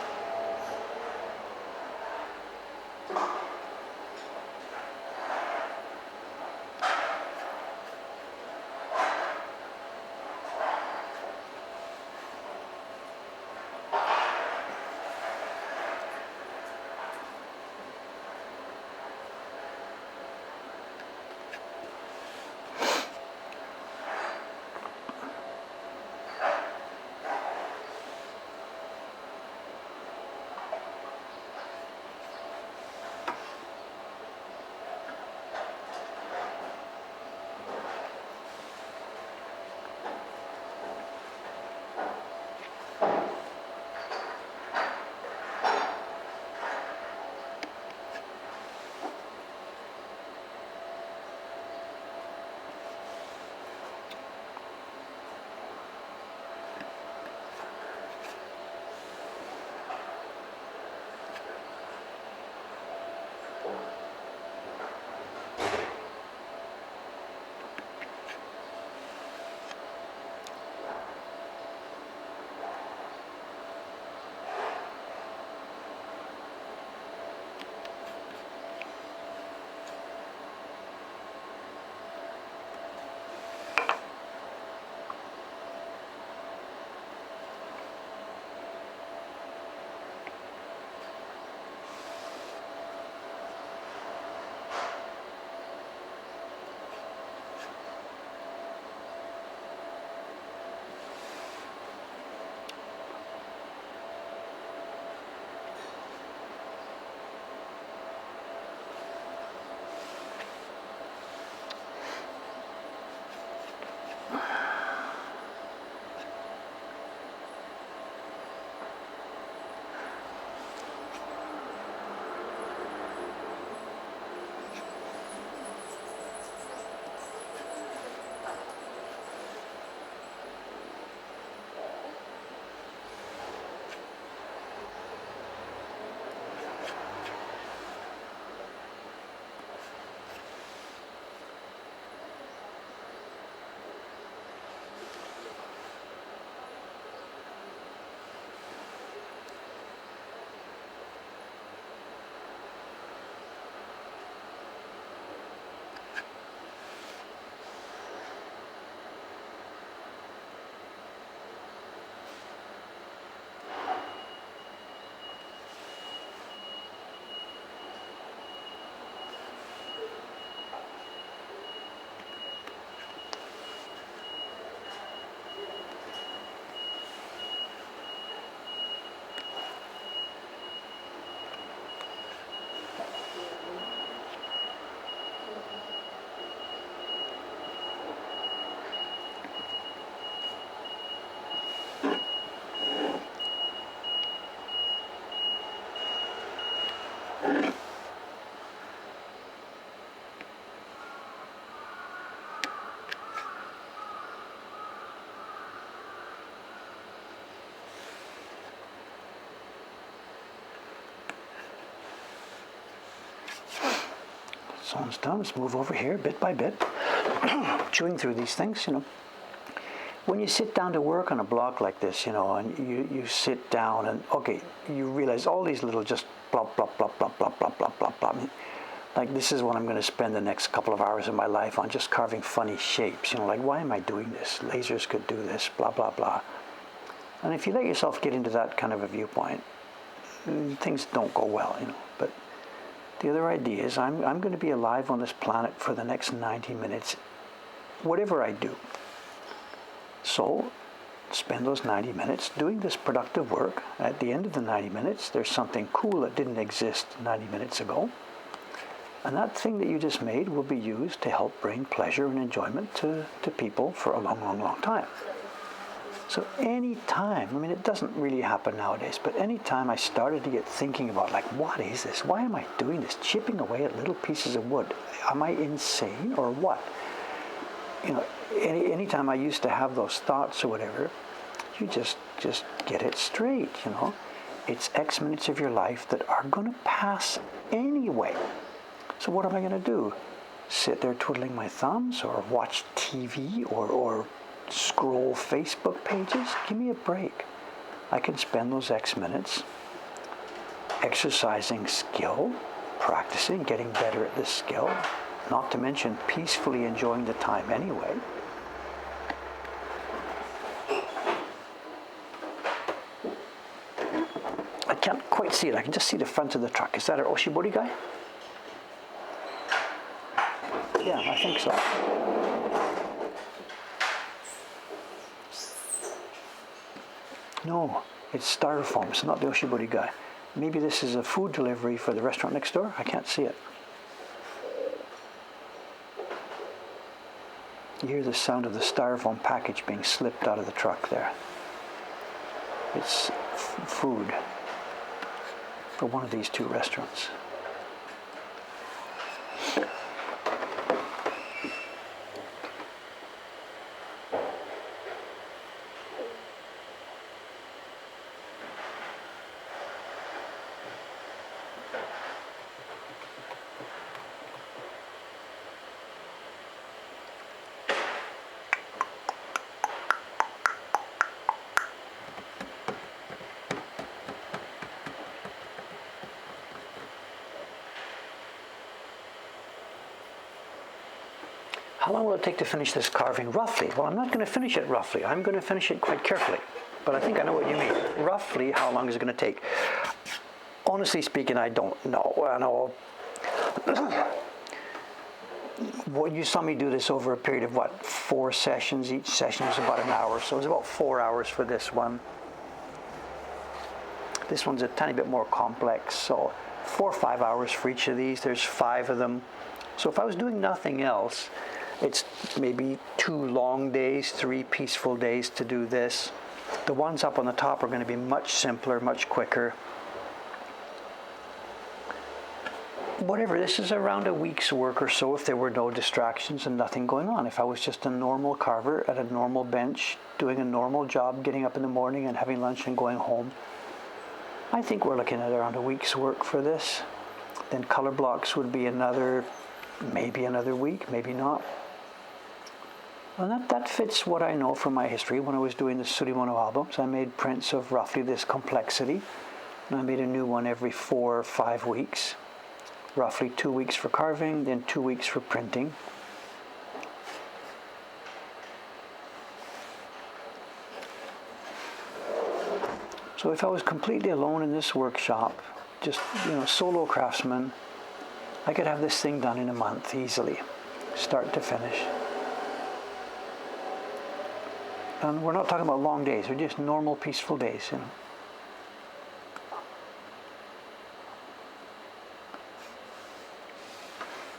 this one's done. Let's move over here bit by bit, chewing through these things, When you sit down to work on a block like this, and you sit down and, okay, you realize all these little just blop, blop, blop, blop, blop, blop, blop, blop, blop. Like, this is what I'm going to spend the next couple of hours of my life on, just carving funny shapes. Like, why am I doing this? Lasers could do this, blah, blah, blah. And if you let yourself get into that kind of a viewpoint, things don't go well, But the other idea is I'm going to be alive on this planet for the next 90 minutes, whatever I do. So spend those 90 minutes doing this productive work. At the end of the 90 minutes, there's something cool that didn't exist 90 minutes ago. And that thing that you just made will be used to help bring pleasure and enjoyment to people for a long, long, long time. So any time, it doesn't really happen nowadays, but any time I started to get thinking about, like, what is this? Why am I doing this? Chipping away at little pieces of wood. Am I insane or what? Any time I used to have those thoughts or whatever, you just get it straight, It's X minutes of your life that are going to pass anyway. So what am I going to do? Sit there twiddling my thumbs or watch TV or scroll Facebook pages? Give me a break. I can spend those X minutes exercising skill, practicing, getting better at this skill, not to mention peacefully enjoying the time anyway. I can't quite see it. I can just see the front of the truck. Is that our Oshibori guy? Yeah, I think so. No, it's styrofoam. It's not the Oshibori guy. Maybe this is a food delivery for the restaurant next door. I can't see it. You hear the sound of the styrofoam package being slipped out of the truck there. It's food for one of these two restaurants. How long will it take to finish this carving? Roughly. Well, I'm not going to finish it roughly. I'm going to finish it quite carefully. But I think I know what you mean. Roughly, how long is it going to take? Honestly speaking, I don't know. I know. Well, you saw me do this over a period of, 4 sessions? Each session was about an hour. So it was about 4 hours for this one. This one's a tiny bit more complex. So 4 or 5 hours for each of these. There's 5 of them. So if I was doing nothing else, it's maybe 2 long days, 3 peaceful days to do this. The ones up on the top are going to be much simpler, much quicker. Whatever, this is around a week's work or so if there were no distractions and nothing going on. If I was just a normal carver at a normal bench, doing a normal job, getting up in the morning and having lunch and going home, I think we're looking at around a week's work for this. Then color blocks would be maybe another week, maybe not. And that fits what I know from my history. When I was doing the Surimono albums, I made prints of roughly this complexity. And I made a new one every 4 or 5 weeks. Roughly 2 weeks for carving, then 2 weeks for printing. So if I was completely alone in this workshop, just, solo craftsman, I could have this thing done in a month easily, start to finish. And we're not talking about long days, they're just normal, peaceful days,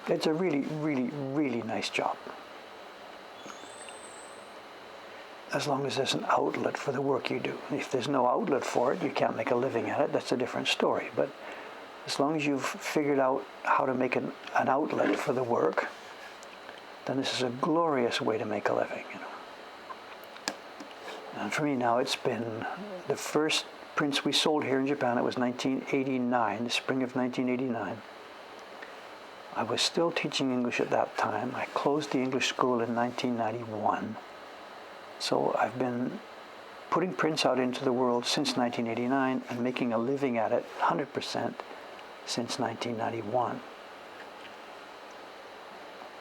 It's a really, really, really nice job. As long as there's an outlet for the work you do. If there's no outlet for it, you can't make a living at it, that's a different story. But as long as you've figured out how to make an outlet for the work, then this is a glorious way to make a living. And for me now, it's been the first prints we sold here in Japan. It was 1989, the spring of 1989. I was still teaching English at that time. I closed the English school in 1991. So I've been putting prints out into the world since 1989 and making a living at it 100% since 1991.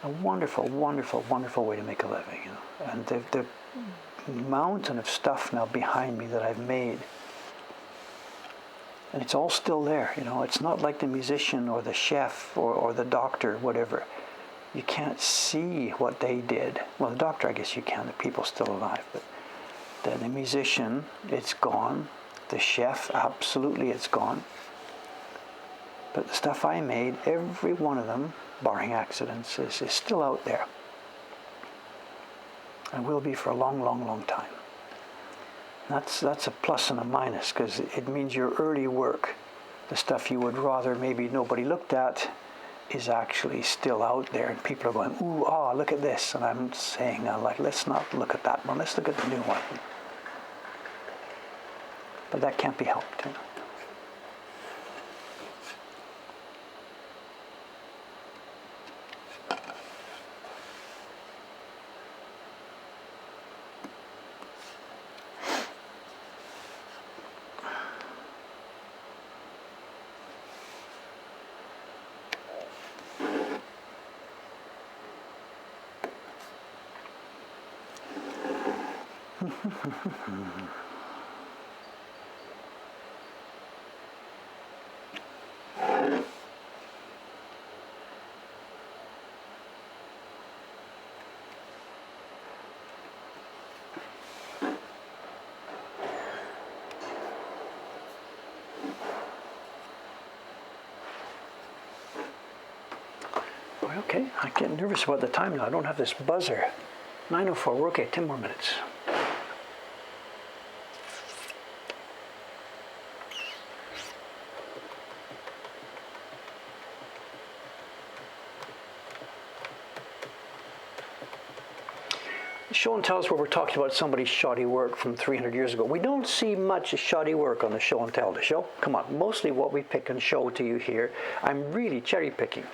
A wonderful, wonderful, wonderful way to make a living, you know. And the mountain of stuff now behind me that I've made, and it's all still there, you know. It's not like the musician or the chef or the doctor, whatever. You can't see what they did. Well, the doctor, I guess you can. The people's still alive, but the musician, it's gone. The chef, absolutely, it's gone. But the stuff I made, every one of them, barring accidents, is still out there. And will be for a long, long, long time. That's a plus and a minus, because it means your early work, the stuff you would rather maybe nobody looked at, is actually still out there, and people are going, ooh, ah, look at this. And I'm saying, like, let's not look at that one, let's look at the new one. But that can't be helped, you know. Okay, I get nervous about the time now. I don't have this buzzer. 9:04, we're okay, 10 more minutes. Show and tell is where we're talking about somebody's shoddy work from 300 years ago. We don't see much shoddy work on the show and tell. The show, come on, mostly what we pick and show to you here, I'm really cherry picking.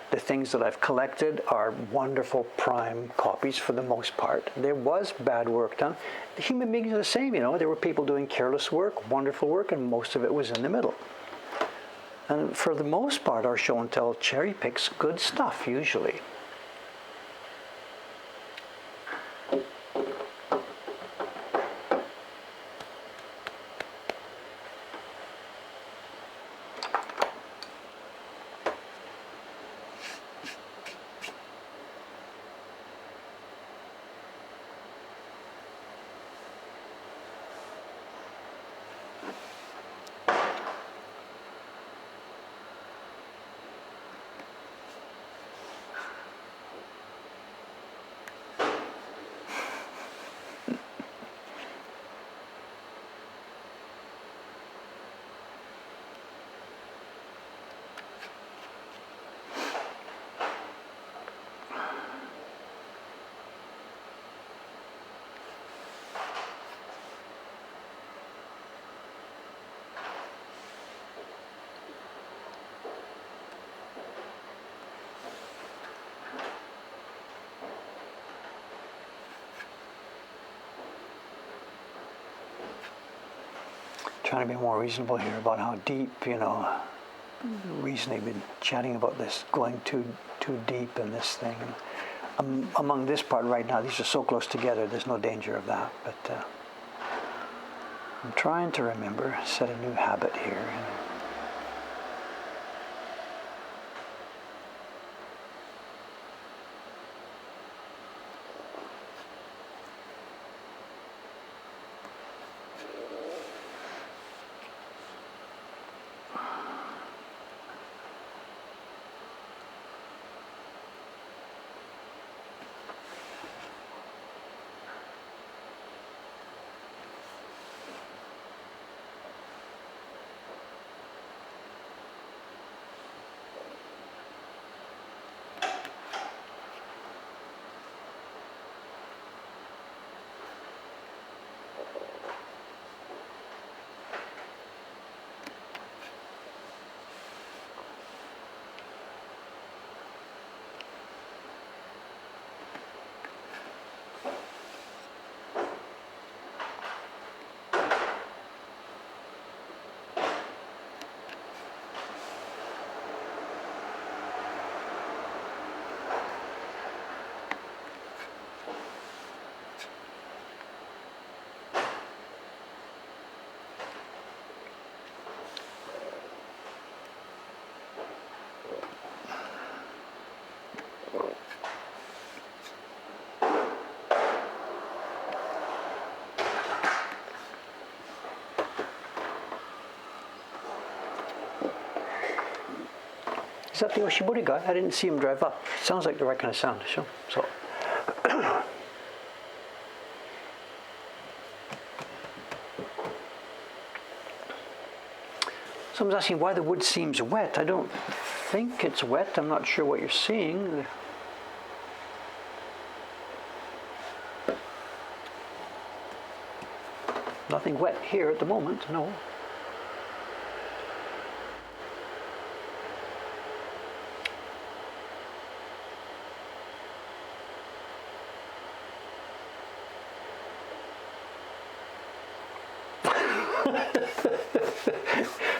The things that I've collected are wonderful prime copies for the most part. There was bad work done. The human beings are the same, you know. There were people doing careless work, wonderful work, and most of it was in the middle. And for the most part, our show and tell cherry picks good stuff, usually. Trying to be more reasonable here about how deep, you know, recently been chatting about this going too deep in this thing. Among this part right now, these are so close together, there's no danger of that. But I'm trying to remember, set a new habit here. You know. Is that the Oshibori guy? I didn't see him drive up. Sounds like the right kind of sound. So. Someone's asking why the wood seems wet. I don't think it's wet. I'm not sure what you're seeing. Nothing wet here at the moment, no.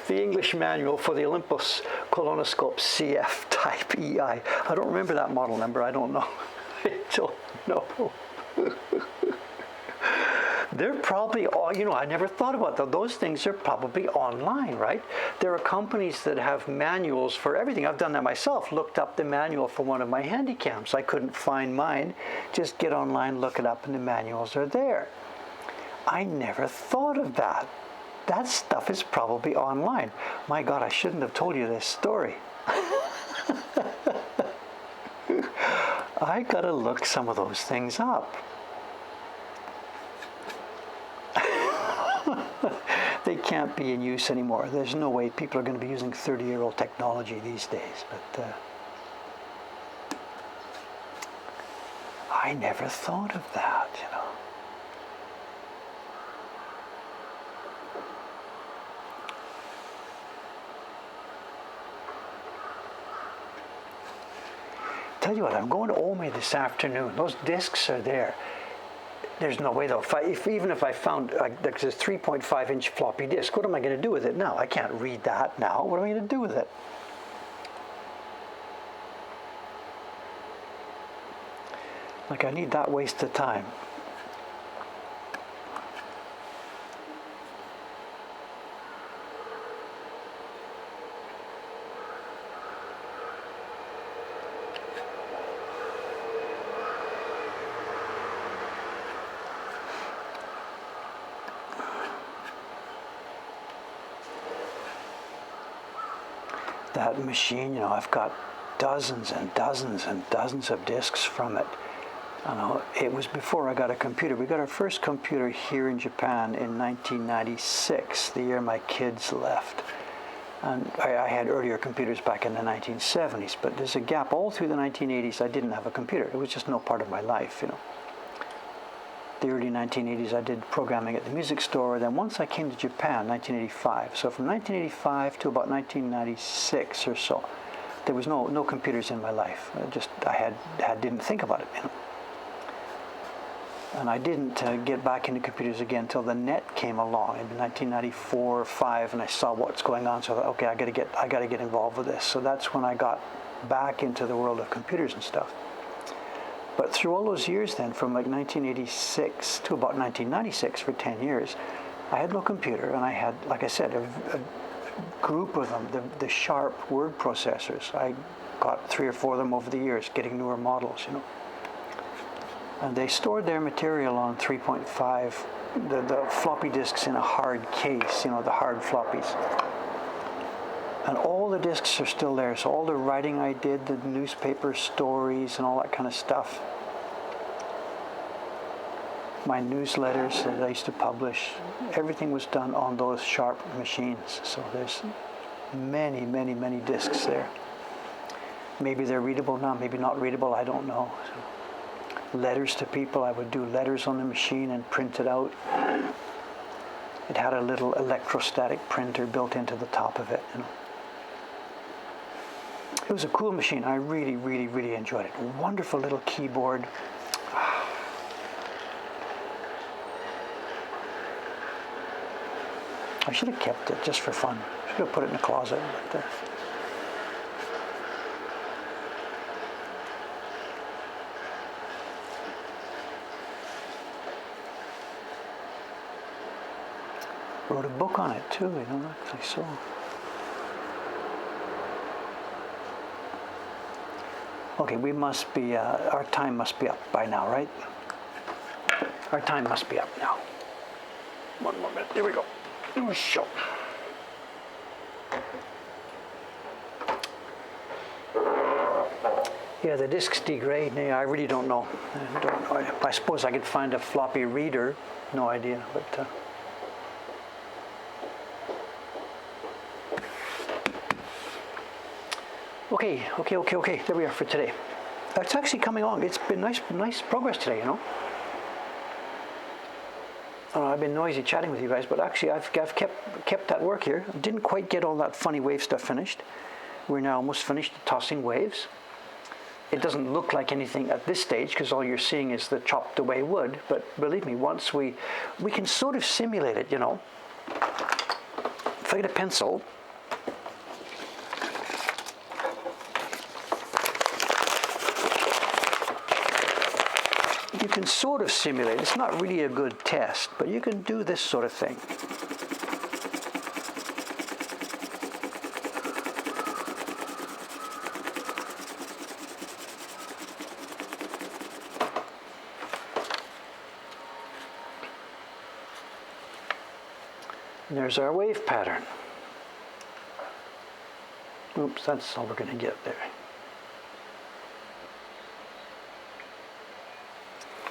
The English manual for the Olympus colonoscope CF type EI. I don't remember that model number. I don't know. I don't know. They're probably all, I never thought about that. Those things are probably online, right? There are companies that have manuals for everything. I've done that myself. Looked up the manual for one of my handycams. I couldn't find mine. Just get online, look it up, and the manuals are there. I never thought of that. That stuff is probably online. My God, I shouldn't have told you this story. I gotta look some of those things up. They can't be in use anymore. There's no way people are going to be using 30-year-old technology these days. But I never thought of that, Tell you what, I'm going to Ome this afternoon. Those discs are there. There's no way though. Even if I found there's a 3.5-inch floppy disk, what am I going to do with it now? I can't read that now. What am I going to do with it? Like, I need that waste of time. That machine, I've got dozens and dozens and dozens of discs from it. It was before I got a computer. We got our first computer here in Japan in 1996, the year my kids left. And I had earlier computers back in the 1970s, but there's a gap all through the 1980s. I didn't have a computer. It was just no part of my life, The early 1980s, I did programming at the music store. Then once I came to Japan, 1985. So from 1985 to about 1996 or so, there was no computers in my life. I didn't think about it, And I didn't get back into computers again until the net came along in 1994 or 5, and I saw what's going on. So I thought, okay, I got to get involved with this. So that's when I got back into the world of computers and stuff. But through all those years then, from like 1986 to about 1996, for 10 years, I had no computer, and I had, like I said, a group of them, the Sharp word processors. I got 3 or 4 of them over the years, getting newer models, And they stored their material on 3.5, the floppy disks in a hard case, the hard floppies. And all the discs are still there. So all the writing I did, the newspaper stories and all that kind of stuff, my newsletters that I used to publish, everything was done on those Sharp machines. So there's many, many, many discs there. Maybe they're readable now, maybe not readable, I don't know. So, letters to people, I would do letters on the machine and print it out. It had a little electrostatic printer built into the top of it, It was a cool machine. I really, really, really enjoyed it. Wonderful little keyboard. I should have kept it just for fun. Should have put it in the closet. But, wrote a book on it too, actually. So. Okay, we must be, our time must be up by now, right? Our time must be up now. One more minute, there we go. Show. Yeah, the discs degrade. I really don't know. I suppose I could find a floppy reader. No idea, but. Okay. There we are for today. It's actually coming along. It's been nice progress today, you know. I've been noisy chatting with you guys, but actually I've kept that work here. I didn't quite get all that funny wave stuff finished. We're now almost finished tossing waves. It doesn't look like anything at this stage because all you're seeing is the chopped away wood. But believe me, once we can sort of simulate it, you know. If I get a pencil. You can sort of simulate. It's not really a good test, but you can do this sort of thing. And there's our wave pattern. Oops, that's all we're going to get there.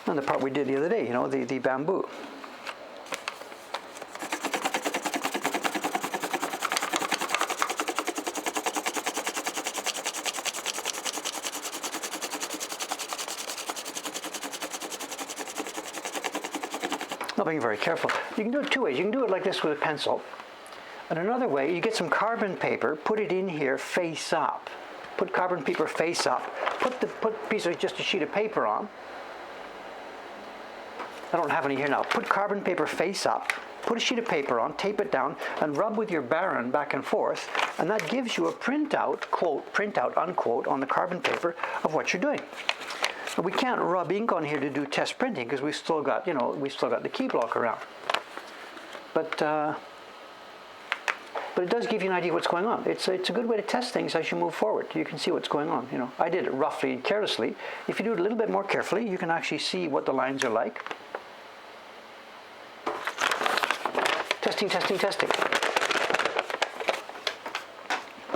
And the part we did the other day, you know, the bamboo. Not being very careful. You can do it two ways. You can do it like this with a pencil. And another way, you get some carbon paper, put it in here face up. Put carbon paper face up. Put piece of just a sheet of paper on. I don't have any here now. Put carbon paper face up, put a sheet of paper on, tape it down, and rub with your baron back and forth, and that gives you a printout, quote, printout, unquote, on the carbon paper of what you're doing. And we can't rub ink on here to do test printing because we've still got, you know, the key block around. But it does give you an idea what's going on. It's a good way to test things as you move forward. You can see what's going on. You know, I did it roughly and carelessly. If you do it a little bit more carefully, you can actually see what the lines are like. Testing.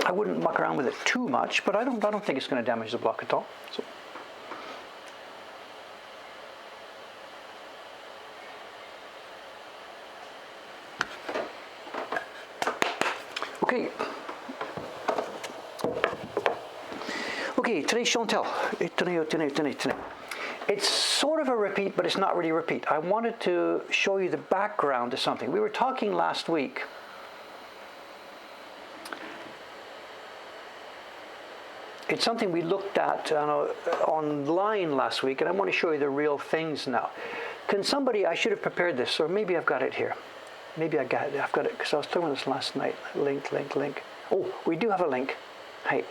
I wouldn't muck around with it too much, but I don't think it's going to damage the block at all. So. Okay, today's show and tell. Today. It's sort of a repeat, but it's not really a repeat. I wanted to show you the background to something. We were talking last week. It's something we looked at online last week, and I want to show you the real things now. Can somebody, I should have prepared this, or maybe I've got it here. Maybe I've got it, because I was talking about this last night. Link. Oh, we do have a link. Hey.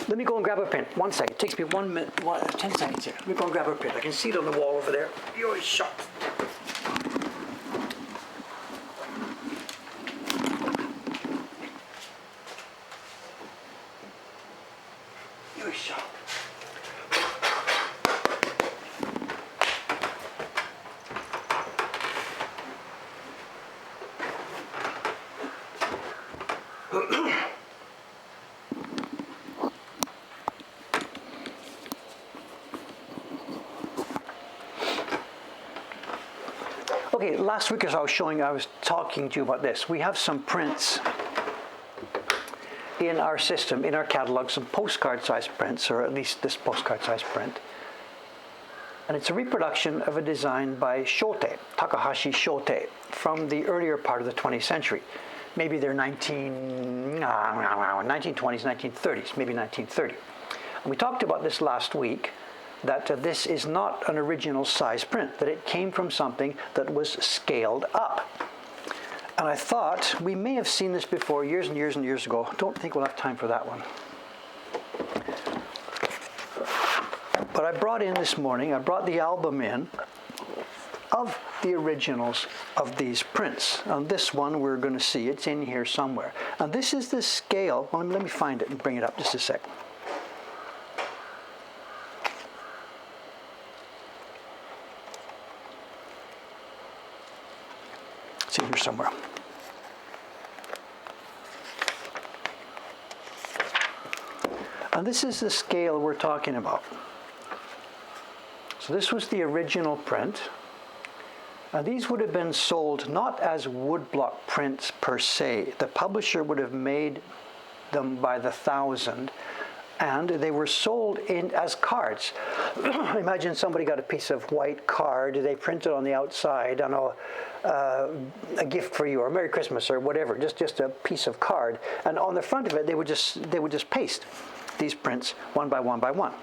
Let me go and grab a pen. 1 second. It takes me 1 minute, 10 seconds here. Let me go and grab a pen. I can see it on the wall over there. You're shot. You're shot. Okay, last week as I was talking to you about this. We have some prints in our system, in our catalog, some postcard-sized prints, or at least this postcard-sized print. And it's a reproduction of a design by Shote, Takahashi Shote, from the earlier part of the 20th century. Maybe they're 1920s, 1930s, maybe 1930. And we talked about this last week, that this is not an original size print, that it came from something that was scaled up. And I thought we may have seen this before years and years and years ago. I don't think we'll have time for that one. But I brought in this morning, I brought the album in of the originals of these prints. On this one we're going to see, it's in here somewhere. And this is the scale. Well, let me find it and bring it up just a sec. It's in here somewhere. And this is the scale we're talking about. So this was the original print. And these would have been sold not as woodblock prints per se. The publisher would have made them by the thousand, and they were sold as cards. Imagine somebody got a piece of white card, they printed on the outside, I know, a gift for you, or Merry Christmas, or whatever, just a piece of card. And on the front of it, they would just paste these prints one by one by one.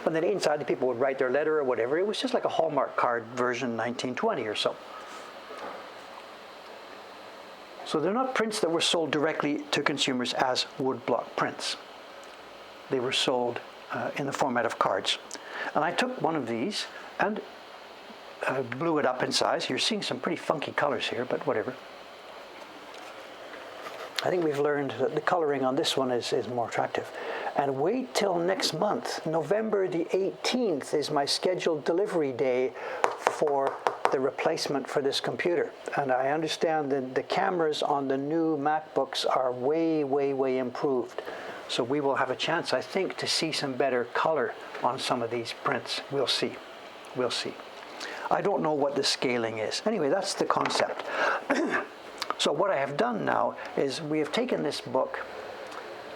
And then inside, the people would write their letter or whatever. It was just like a Hallmark card version 1920 or so. So they're not prints that were sold directly to consumers as woodblock prints. They were sold in the format of cards. And I took one of these and blew it up in size. You're seeing some pretty funky colors here, but whatever. I think we've learned that the coloring on this one is more attractive. And wait till next month. November the 18th is my scheduled delivery day for the replacement for this computer. And I understand that the cameras on the new MacBooks are way, way, way improved. So we will have a chance, I think, to see some better color on some of these prints. We'll see. We'll see. I don't know what the scaling is. Anyway, that's the concept. So what I have done now is we have taken this book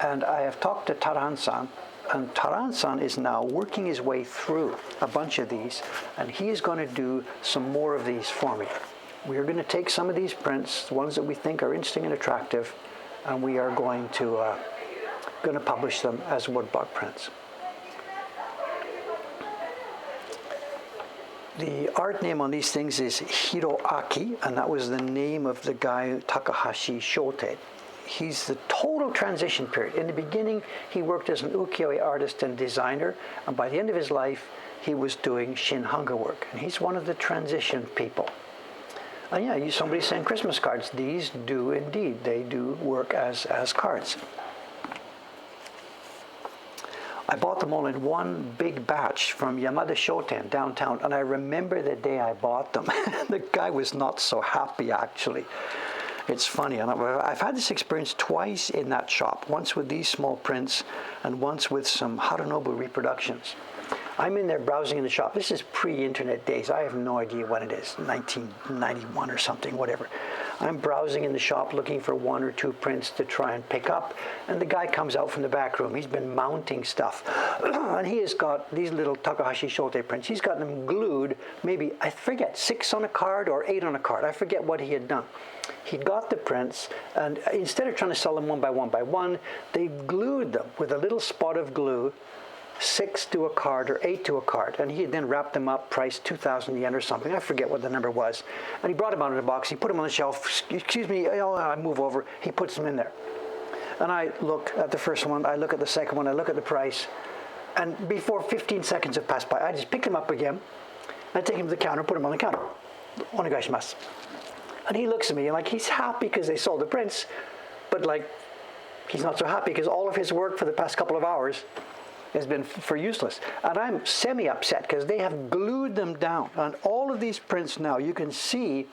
and I have talked to Taran-san, and Taran-san is now working his way through a bunch of these, and he is going to do some more of these for me. We are going to take some of these prints, the ones that we think are interesting and attractive, and we are going to publish them as woodblock prints. The art name on these things is Hiroaki, and that was the name of the guy, Takahashi Shote. He's the total transition period. In the beginning, he worked as an ukiyo-e artist and designer, and by the end of his life, he was doing shinhanga work. And he's one of the transition people. And yeah, somebody sent Christmas cards. These do indeed, they do work as cards. I bought them all in one big batch from Yamada Shoten downtown, and I remember the day I bought them. The guy was not so happy, actually. It's funny, and I've had this experience twice in that shop, once with these small prints and once with some Harunobu reproductions. I'm in there browsing in the shop. This is pre-internet days. I have no idea when it is, 1991 or something, whatever. I'm browsing in the shop looking for one or two prints to try and pick up, and the guy comes out from the back room. He's been mounting stuff, and he has got these little Takahashi Shote prints. He's got them glued, maybe, I forget, 6 on a card or 8 on a card. I forget what he had done. He got the prints, and instead of trying to sell them one by one, they glued them with a little spot of glue, 6 to a card or 8 to a card, and he then wrapped them up, priced 2,000 yen or something. I forget what the number was. And he brought them out in a box. He put them on the shelf. Excuse me, I move over. He puts them in there. And I look at the first one. I look at the second one. I look at the price. And before 15 seconds have passed by, I just pick them up again. I take him to the counter, put them on the counter. Onegaishimasu. And he looks at me and like he's happy because they sold the prints, but like he's not so happy because all of his work for the past couple of hours has been for useless. And I'm semi-upset because they have glued them down. On all of these prints now, you can see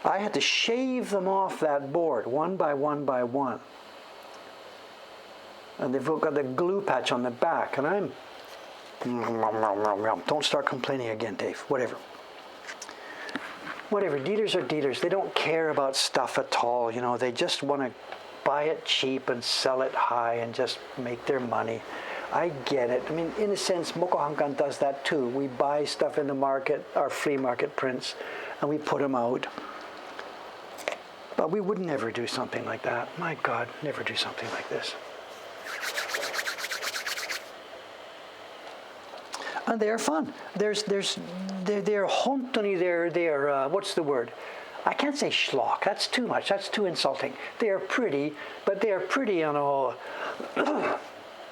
I had to shave them off that board one by one by one. And they've got the glue patch on the back, and I'm... Don't start complaining again, Dave. Whatever, dealers are dealers. They don't care about stuff at all. You know, they just want to buy it cheap and sell it high and just make their money. I get it. I mean, in a sense, Mokuhankan does that too. We buy stuff in the market, our flea market prints, and we put them out. But we would never do something like that. My God, never do something like this. And they are fun. They're hontoni, they're what's the word? I can't say schlock. That's too much. That's too insulting. They are pretty, but they are pretty, you know.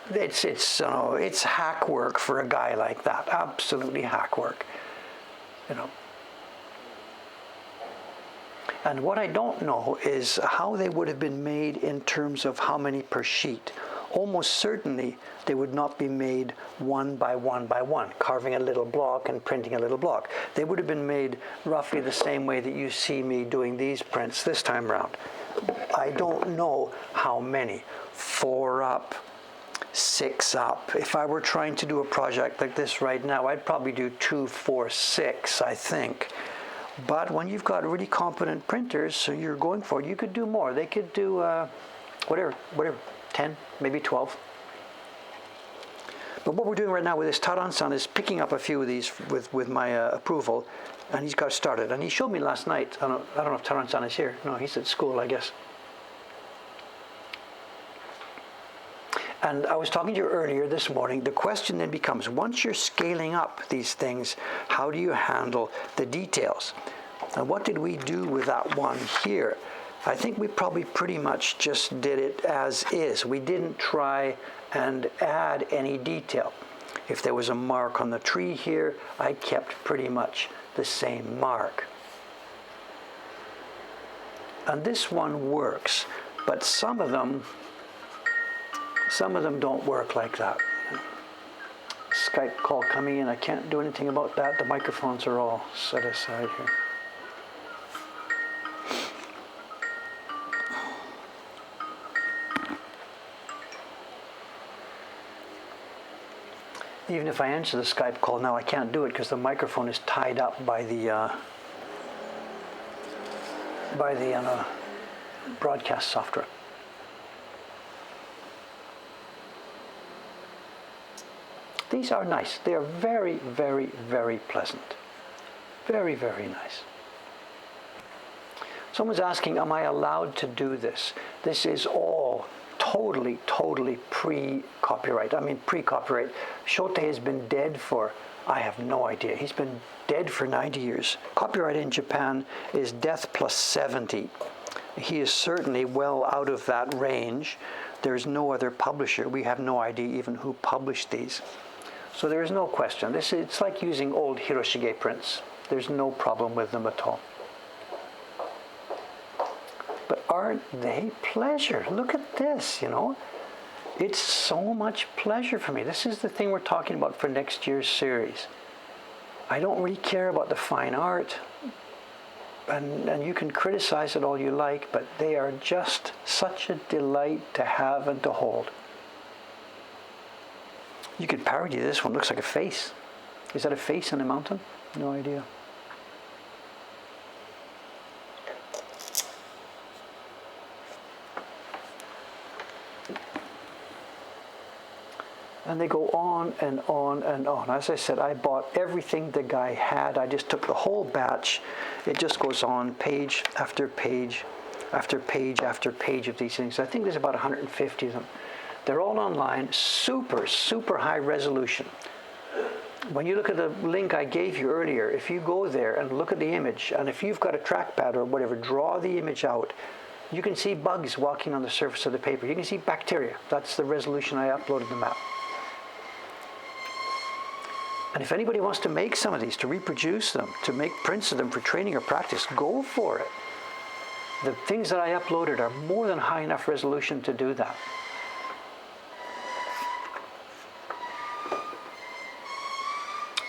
It's hack work for a guy like that. Absolutely hack work, you know. And what I don't know is how they would have been made in terms of how many per sheet. Almost certainly they would not be made one by one by one, carving a little block and printing a little block. They would have been made roughly the same way that you see me doing these prints this time around. I don't know how many. 4 up, 6 up. If I were trying to do a project like this right now, I'd probably do 2, 4, 6, I think. But when you've got really competent printers, so you're going for it, you could do more. They could do whatever, 10, maybe 12. But what we're doing right now with this Taran-san is picking up a few of these with my approval, and he's got started. And he showed me last night, I don't know if Taran-san is here. No, he's at school, I guess. And I was talking to you earlier this morning, the question then becomes, once you're scaling up these things, how do you handle the details? And what did we do with that one here? I think we probably pretty much just did it as is. We didn't try and add any detail. If there was a mark on the tree here, I kept pretty much the same mark. And this one works, but some of them don't work like that. Skype call coming in. I can't do anything about that. The microphones are all set aside here. Even if I answer the Skype call now, I can't do it because the microphone is tied up by the broadcast software. These are nice. They are very, very, very pleasant. Very, very nice. Someone's asking, am I allowed to do this? This is all totally pre-copyright. I mean, pre-copyright. Shote has been dead for, I have no idea. He's been dead for 90 years. Copyright in Japan is death plus 70. He is certainly well out of that range. There's no other publisher. We have no idea even who published these. So there is no question. It's like using old Hiroshige prints. There's no problem with them at all. But aren't they pleasure? Look at this, you know. It's so much pleasure for me. This is the thing we're talking about for next year's series. I don't really care about the fine art. And you can criticize it all you like, but they are just such a delight to have and to hold. You could parody this one. Looks like a face. Is that a face in a mountain? No idea. And they go on and on and on. As I said, I bought everything the guy had. I just took the whole batch. It just goes on page after page after page after page of these things. I think there's about 150 of them. They're all online, super high resolution. When you look at the link I gave you earlier, if you go there and look at the image, and if you've got a trackpad or whatever, draw the image out, you can see bugs walking on the surface of the paper. You can see bacteria. That's the resolution I uploaded them at. And if anybody wants to make some of these, to reproduce them, to make prints of them for training or practice, go for it. The things that I uploaded are more than high enough resolution to do that.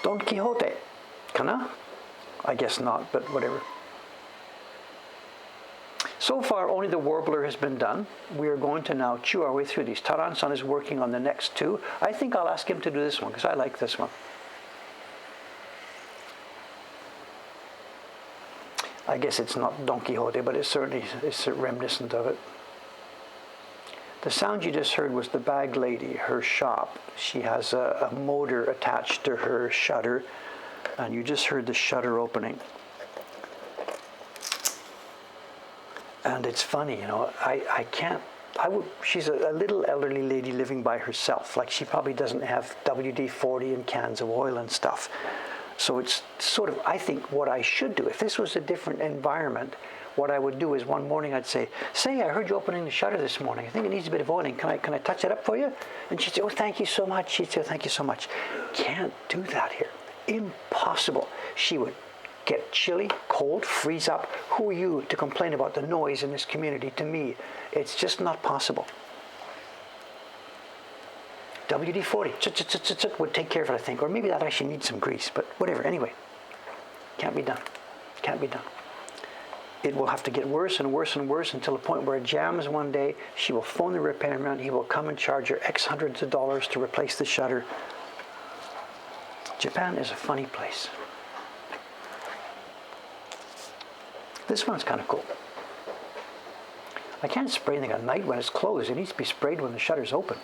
Don Quixote, kana? I guess not, but whatever. So far, only the warbler has been done. We are going to now chew our way through these. Taran-san is working on the next two. I think I'll ask him to do this one, because I like this one. I guess it's not Don Quixote, but it certainly is reminiscent of it. The sound you just heard was the bag lady, her shop. She has a motor attached to her shutter, and you just heard the shutter opening. And it's funny, you know, she's a little elderly lady living by herself. Like, she probably doesn't have WD-40 and cans of oil and stuff. So it's sort of, I think, what I should do. If this was a different environment, what I would do is one morning I'd say, I heard you opening the shutter this morning. I think it needs a bit of oiling. Can I touch it up for you? And she'd say, oh, thank you so much. She'd say, thank you so much. Can't do that here. Impossible. She would get chilly, cold, freeze up. Who are you to complain about the noise in this community? To me, it's just not possible. WD-40 would take care of it, I think. Or maybe that actually needs some grease, but whatever. Anyway, can't be done. Can't be done. it will have to get worse and worse and worse until the point where it jams one day. She will phone the repairman. He will come and charge her X hundreds of dollars to replace the shutter. Japan is a funny place. This one's kind of cool. I can't spray anything at night when it's closed. It needs to be sprayed when the shutter's open.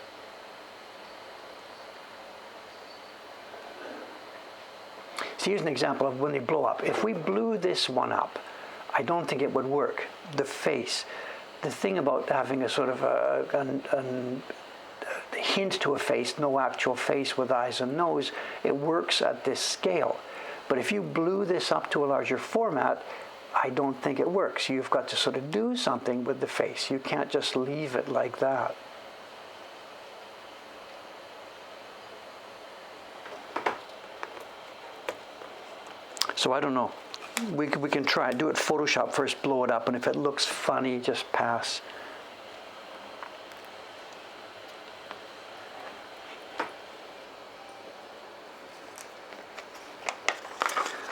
So here's an example of when they blow up. If we blew this one up, I don't think it would work. The face, the thing about having a sort of a hint to a face, no actual face with eyes and nose, it works at this scale. But if you blew this up to a larger format, I don't think it works. You've got to sort of do something with the face. You can't just leave it like that. So I don't know. We can try it. Do it Photoshop first, blow it up, and if it looks funny, just pass.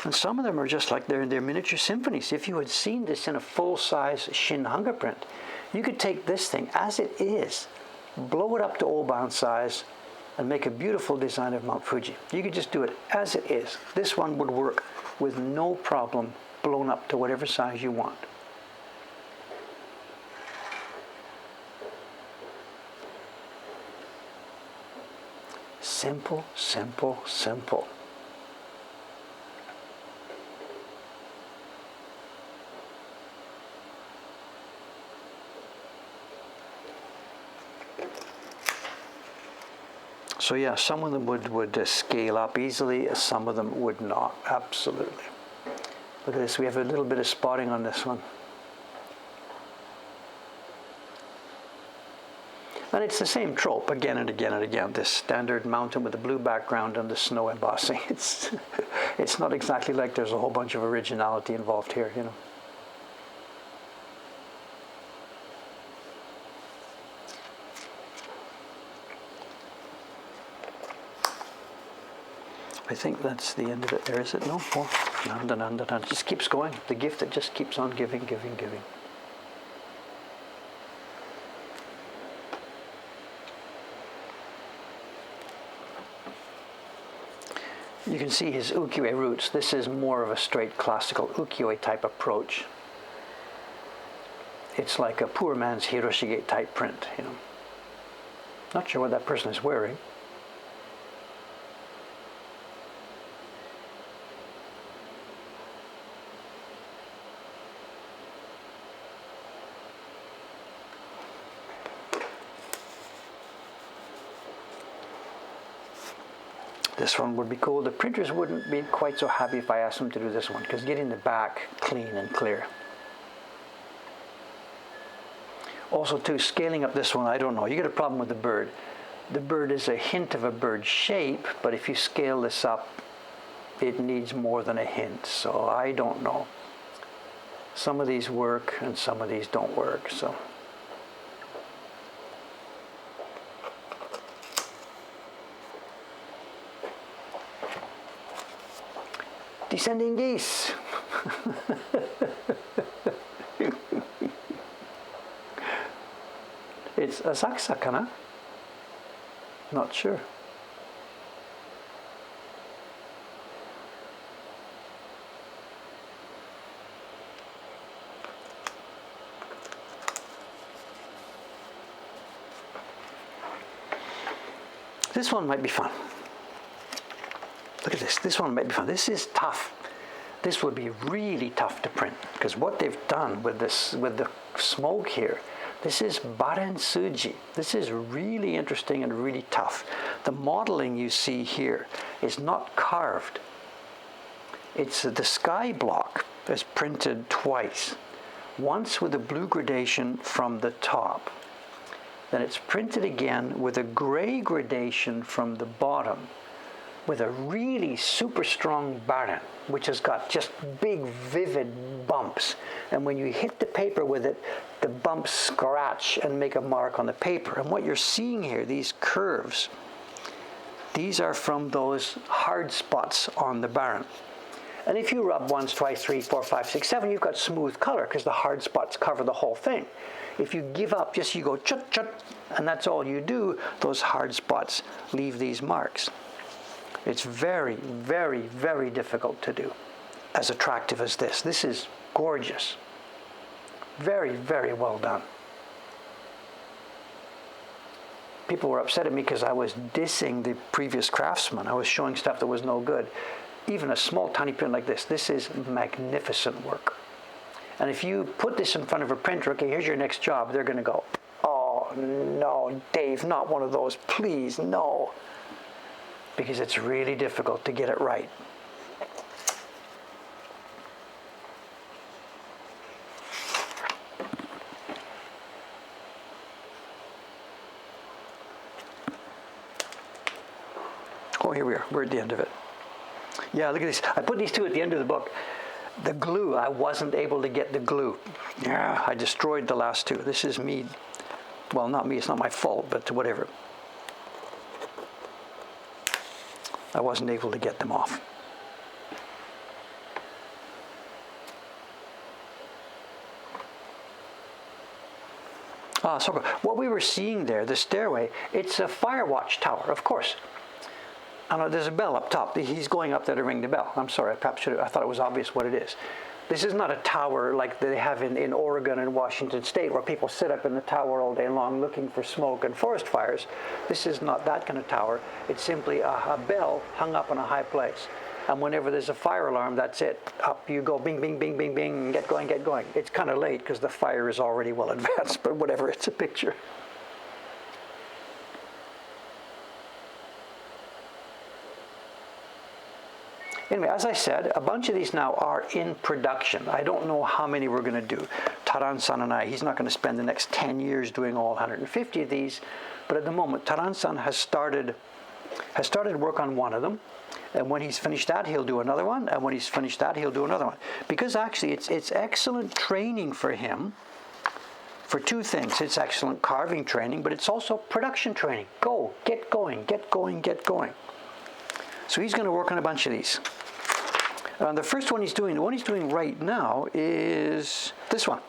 And some of them are just like they're miniature symphonies. If you had seen this in a full-size Shin Hunger print, you could take this thing as it is, blow it up to old-bound size, and make a beautiful design of Mount Fuji. You could just do it as it is. This one would work with no problem, blown up to whatever size you want. Simple, simple, simple. So yeah, some of them would scale up easily, some of them would not, absolutely. Look at this, we have a little bit of spotting on this one. And it's the same trope again and again and again, this standard mountain with the blue background and the snow embossing. It's not exactly like there's a whole bunch of originality involved here, you know. I think that's the end of it there, is it? No? More? No. It just keeps going. The gift that just keeps on giving, giving, giving. You can see his ukiyo-e roots. This is more of a straight classical ukiyo-e type approach. It's like a poor man's Hiroshige type print, you know. Not sure what that person is wearing. This one would be cool. The printers wouldn't be quite so happy if I asked them to do this one, because getting the back clean and clear. Also too, scaling up this one, I don't know. You get a problem with the bird. The bird is a hint of a bird shape, but if you scale this up, it needs more than a hint. So I don't know. Some of these work and some of these don't work, so. Descending geese. It's Asakusa, kana? Not sure. This one might be fun. Look at this. This one might be fun. This is tough. This would be really tough to print, because what they've done with this, with the smoke here, this is Baren Suji. This is really interesting and really tough. The modeling you see here is not carved. It's the sky block is printed twice. Once with a blue gradation from the top. Then it's printed again with a gray gradation from the bottom, with a really super strong Baren, which has got just big, vivid bumps. And when you hit the paper with it, the bumps scratch and make a mark on the paper. And what you're seeing here, these curves, these are from those hard spots on the Baren. And if you rub once, twice, 3, 4, 5, 6, 7, you've got smooth color because the hard spots cover the whole thing. If you give up, just you go chut chut, and that's all you do, those hard spots leave these marks. It's very, very, very difficult to do. As attractive as this. This is gorgeous. Very, very well done. People were upset at me because I was dissing the previous craftsman. I was showing stuff that was no good. Even a small tiny print like this is magnificent work. And if you put this in front of a printer, okay, here's your next job, they're going to go, oh no, Dave, not one of those, please, no. Because it's really difficult to get it right. Oh, here we are. We're at the end of it. Yeah, look at this. I put these two at the end of the book. The glue, I wasn't able to get the glue. Yeah, I destroyed the last two. This is me. Well, not me. It's not my fault, but whatever. I wasn't able to get them off. So what we were seeing there, the stairway, it's a fire watch tower, of course. There's a bell up top. He's going up there to ring the bell. I'm sorry, I thought it was obvious what it is. This is not a tower like they have in Oregon and Washington State where people sit up in the tower all day long looking for smoke and forest fires. This is not that kind of tower. It's simply a bell hung up in a high place. And whenever there's a fire alarm, that's it. Up you go, bing, bing, bing, bing, bing, get going, get going. It's kind of late because the fire is already well advanced, but whatever, it's a picture. Anyway, as I said, a bunch of these now are in production. I don't know how many we're going to do. Taran-san and I, he's not going to spend the next 10 years doing all 150 of these, but at the moment, Taran-san has started work on one of them, and when he's finished that, he'll do another one, and when he's finished that, he'll do another one. Because actually, it's excellent training for him for two things. It's excellent carving training, but it's also production training. Go, get going, get going, get going. So he's going to work on a bunch of these. The first one the one he's doing right now is this one.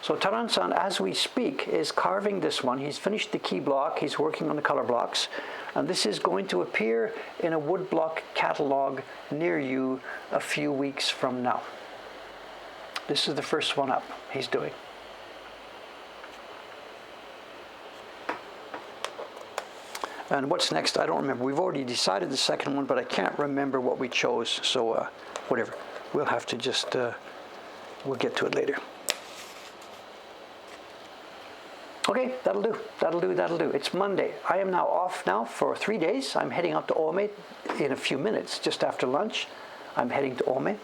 So Taran-san, as we speak, is carving this one. He's finished the key block. He's working on the color blocks. And this is going to appear in a woodblock catalog near you a few weeks from now. This is the first one up he's doing. And what's next, I don't remember. We've already decided the second one, but I can't remember what we chose. So whatever. We'll have to just, we'll get to it later. Okay, that'll do. That'll do, that'll do. It's Monday. I am now off now for 3 days. I'm heading out to Ome in a few minutes, just after lunch. I'm heading to Ome.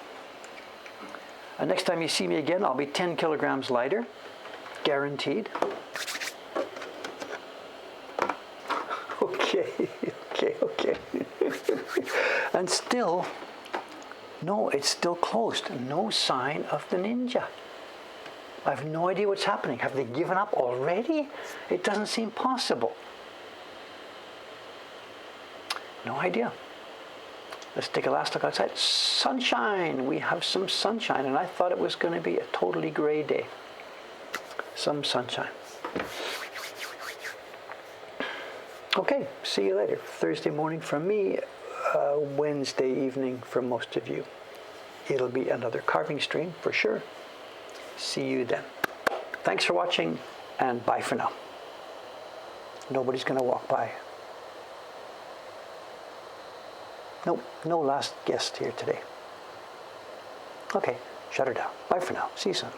And next time you see me again, I'll be 10 kilograms lighter. Guaranteed. Okay. And still, no, it's still closed. No sign of the ninja. I have no idea what's happening. Have they given up already? It doesn't seem possible. No idea. Let's take a last look outside. Sunshine. We have some sunshine, and I thought it was going to be a totally gray day. Some sunshine. Okay, see you later. Thursday morning from me, Wednesday evening for most of you. It'll be another carving stream for sure. See you then. Thanks for watching, and bye for now. Nobody's going to walk by. Nope, no last guest here today. Okay, shut her down. Bye for now. See you soon.